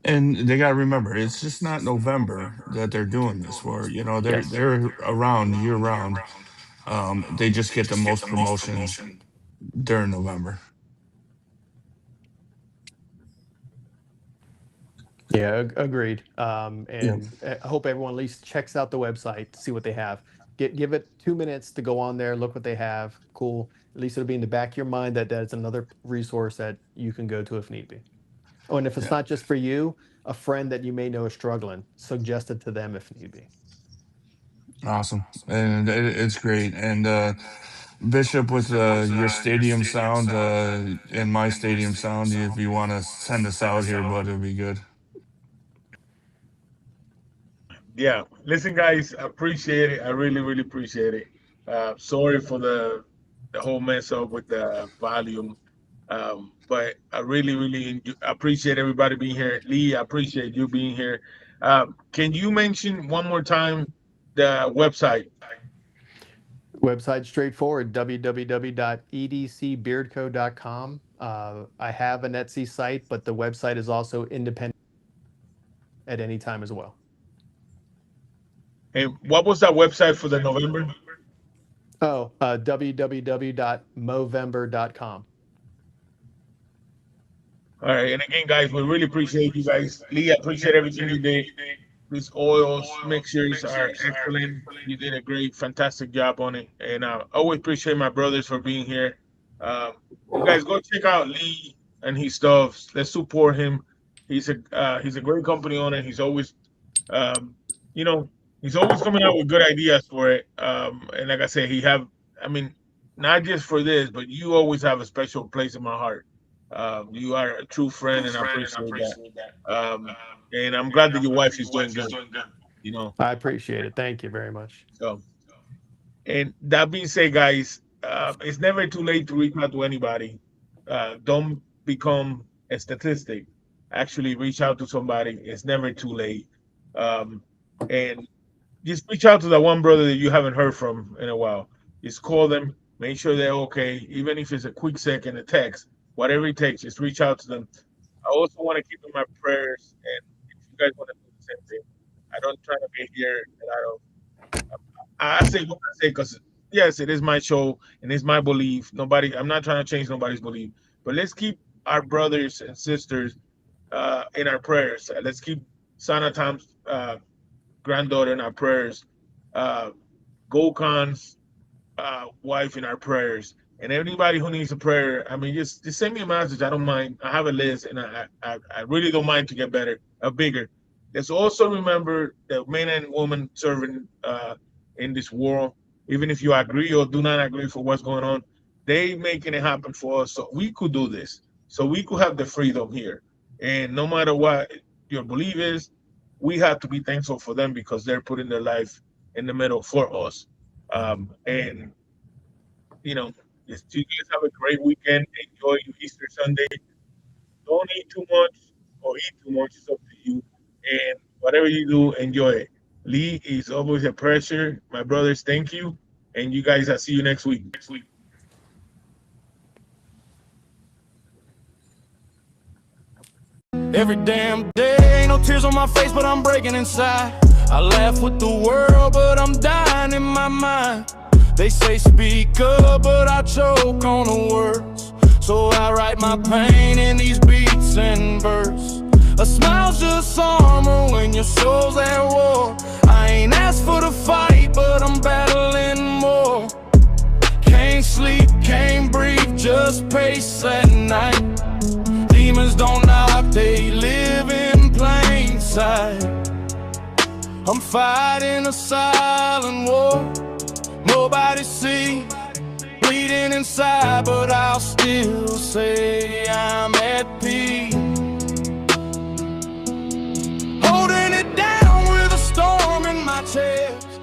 And they got to remember, it's just not November that they're doing this for. You know, Yes. they're around year round. They just get the most promotion during November. Yeah, agreed. Yeah. And I hope everyone at least checks out the website to see what they have. Give it 2 minutes to go on there, look what they have. Cool. At least it'll be in the back of your mind that that's another resource that you can go to if need be. Oh, and if it's Yeah. not just for you, a friend that you may know is struggling, suggest it to them if need be. Awesome. And it's great. And Bishop, with your stadium sound and my stadium sound, if you want to send us out here, but it'd be good. Yeah. Listen, guys, I appreciate it. I really, really appreciate it. Sorry for the whole mess up with the volume. But I really appreciate everybody being here. Lee, I appreciate you being here. Can you mention one more time the website? Website straightforward, www.edcbeardco.com. I have an Etsy site, but the website is also independent at any time as well. And what was that website for the November? Oh, www.movember.com. All right. And again, guys, we really appreciate you guys. Lee, I appreciate everything you did. These oils, mixtures are excellent. You did a great, fantastic job on it. And I always appreciate my brothers for being here. You guys go check out Lee and his stuff. Let's support him. He's a great company owner. He's always you know, he's always coming out with good ideas for it. And like I said, I mean, not just for this, but you always have a special place in my heart. You are a true friend, and I appreciate that. And I'm glad that your wife is doing good. You know, I appreciate it. Thank you very much. so. And that being said, guys, it's never too late to reach out to anybody. Don't become a statistic. Actually, reach out to somebody. It's never too late. And just reach out to that one brother that you haven't heard from in a while. Just call them, make sure they're okay, even if it's a quick second, a text, whatever it takes. Just reach out to them. I also want to keep in my prayers, and if you guys want to do the same thing, I don't try to be here that I don't. I say what I say because yes, it is my show and it's my belief. I'm not trying to change nobody's belief, but let's keep our brothers and sisters in our prayers. Let's keep Sana Tom's granddaughter in our prayers. Gokhan's wife in our prayers, and anybody who needs a prayer. I mean, just send me a message. I don't mind. I have a list, and I really don't mind to get better, bigger. Let's also remember that men and women serving in this world, even if you agree or do not agree for what's going on, they making it happen for us, so we could do this, so we could have the freedom here. And no matter what your belief is, we have to be thankful for them because they're putting their life in the middle for us. And you know, you guys have a great weekend. Enjoy your Easter Sunday. Don't eat too much or eat too much. It's up to you. And whatever you do, enjoy it. Lee, is always a pleasure. My brothers, thank you. And you guys, I'll see you next week. Every damn day, ain't no tears on my face, but I'm breaking inside. I laugh with the world, but I'm dying in my mind. They say speak up, but I choke on the words. So I write my pain in these beats and verse. A smile's just armor when your soul's at war. I ain't asked for the fight, but I'm battling more. Can't sleep, can't breathe, just pace at night. Demons don't knock, they live in plain sight. I'm fighting a silent war, nobody sees. Bleeding inside, but I'll still say I'm at peace. Holding it down with a storm in my chest.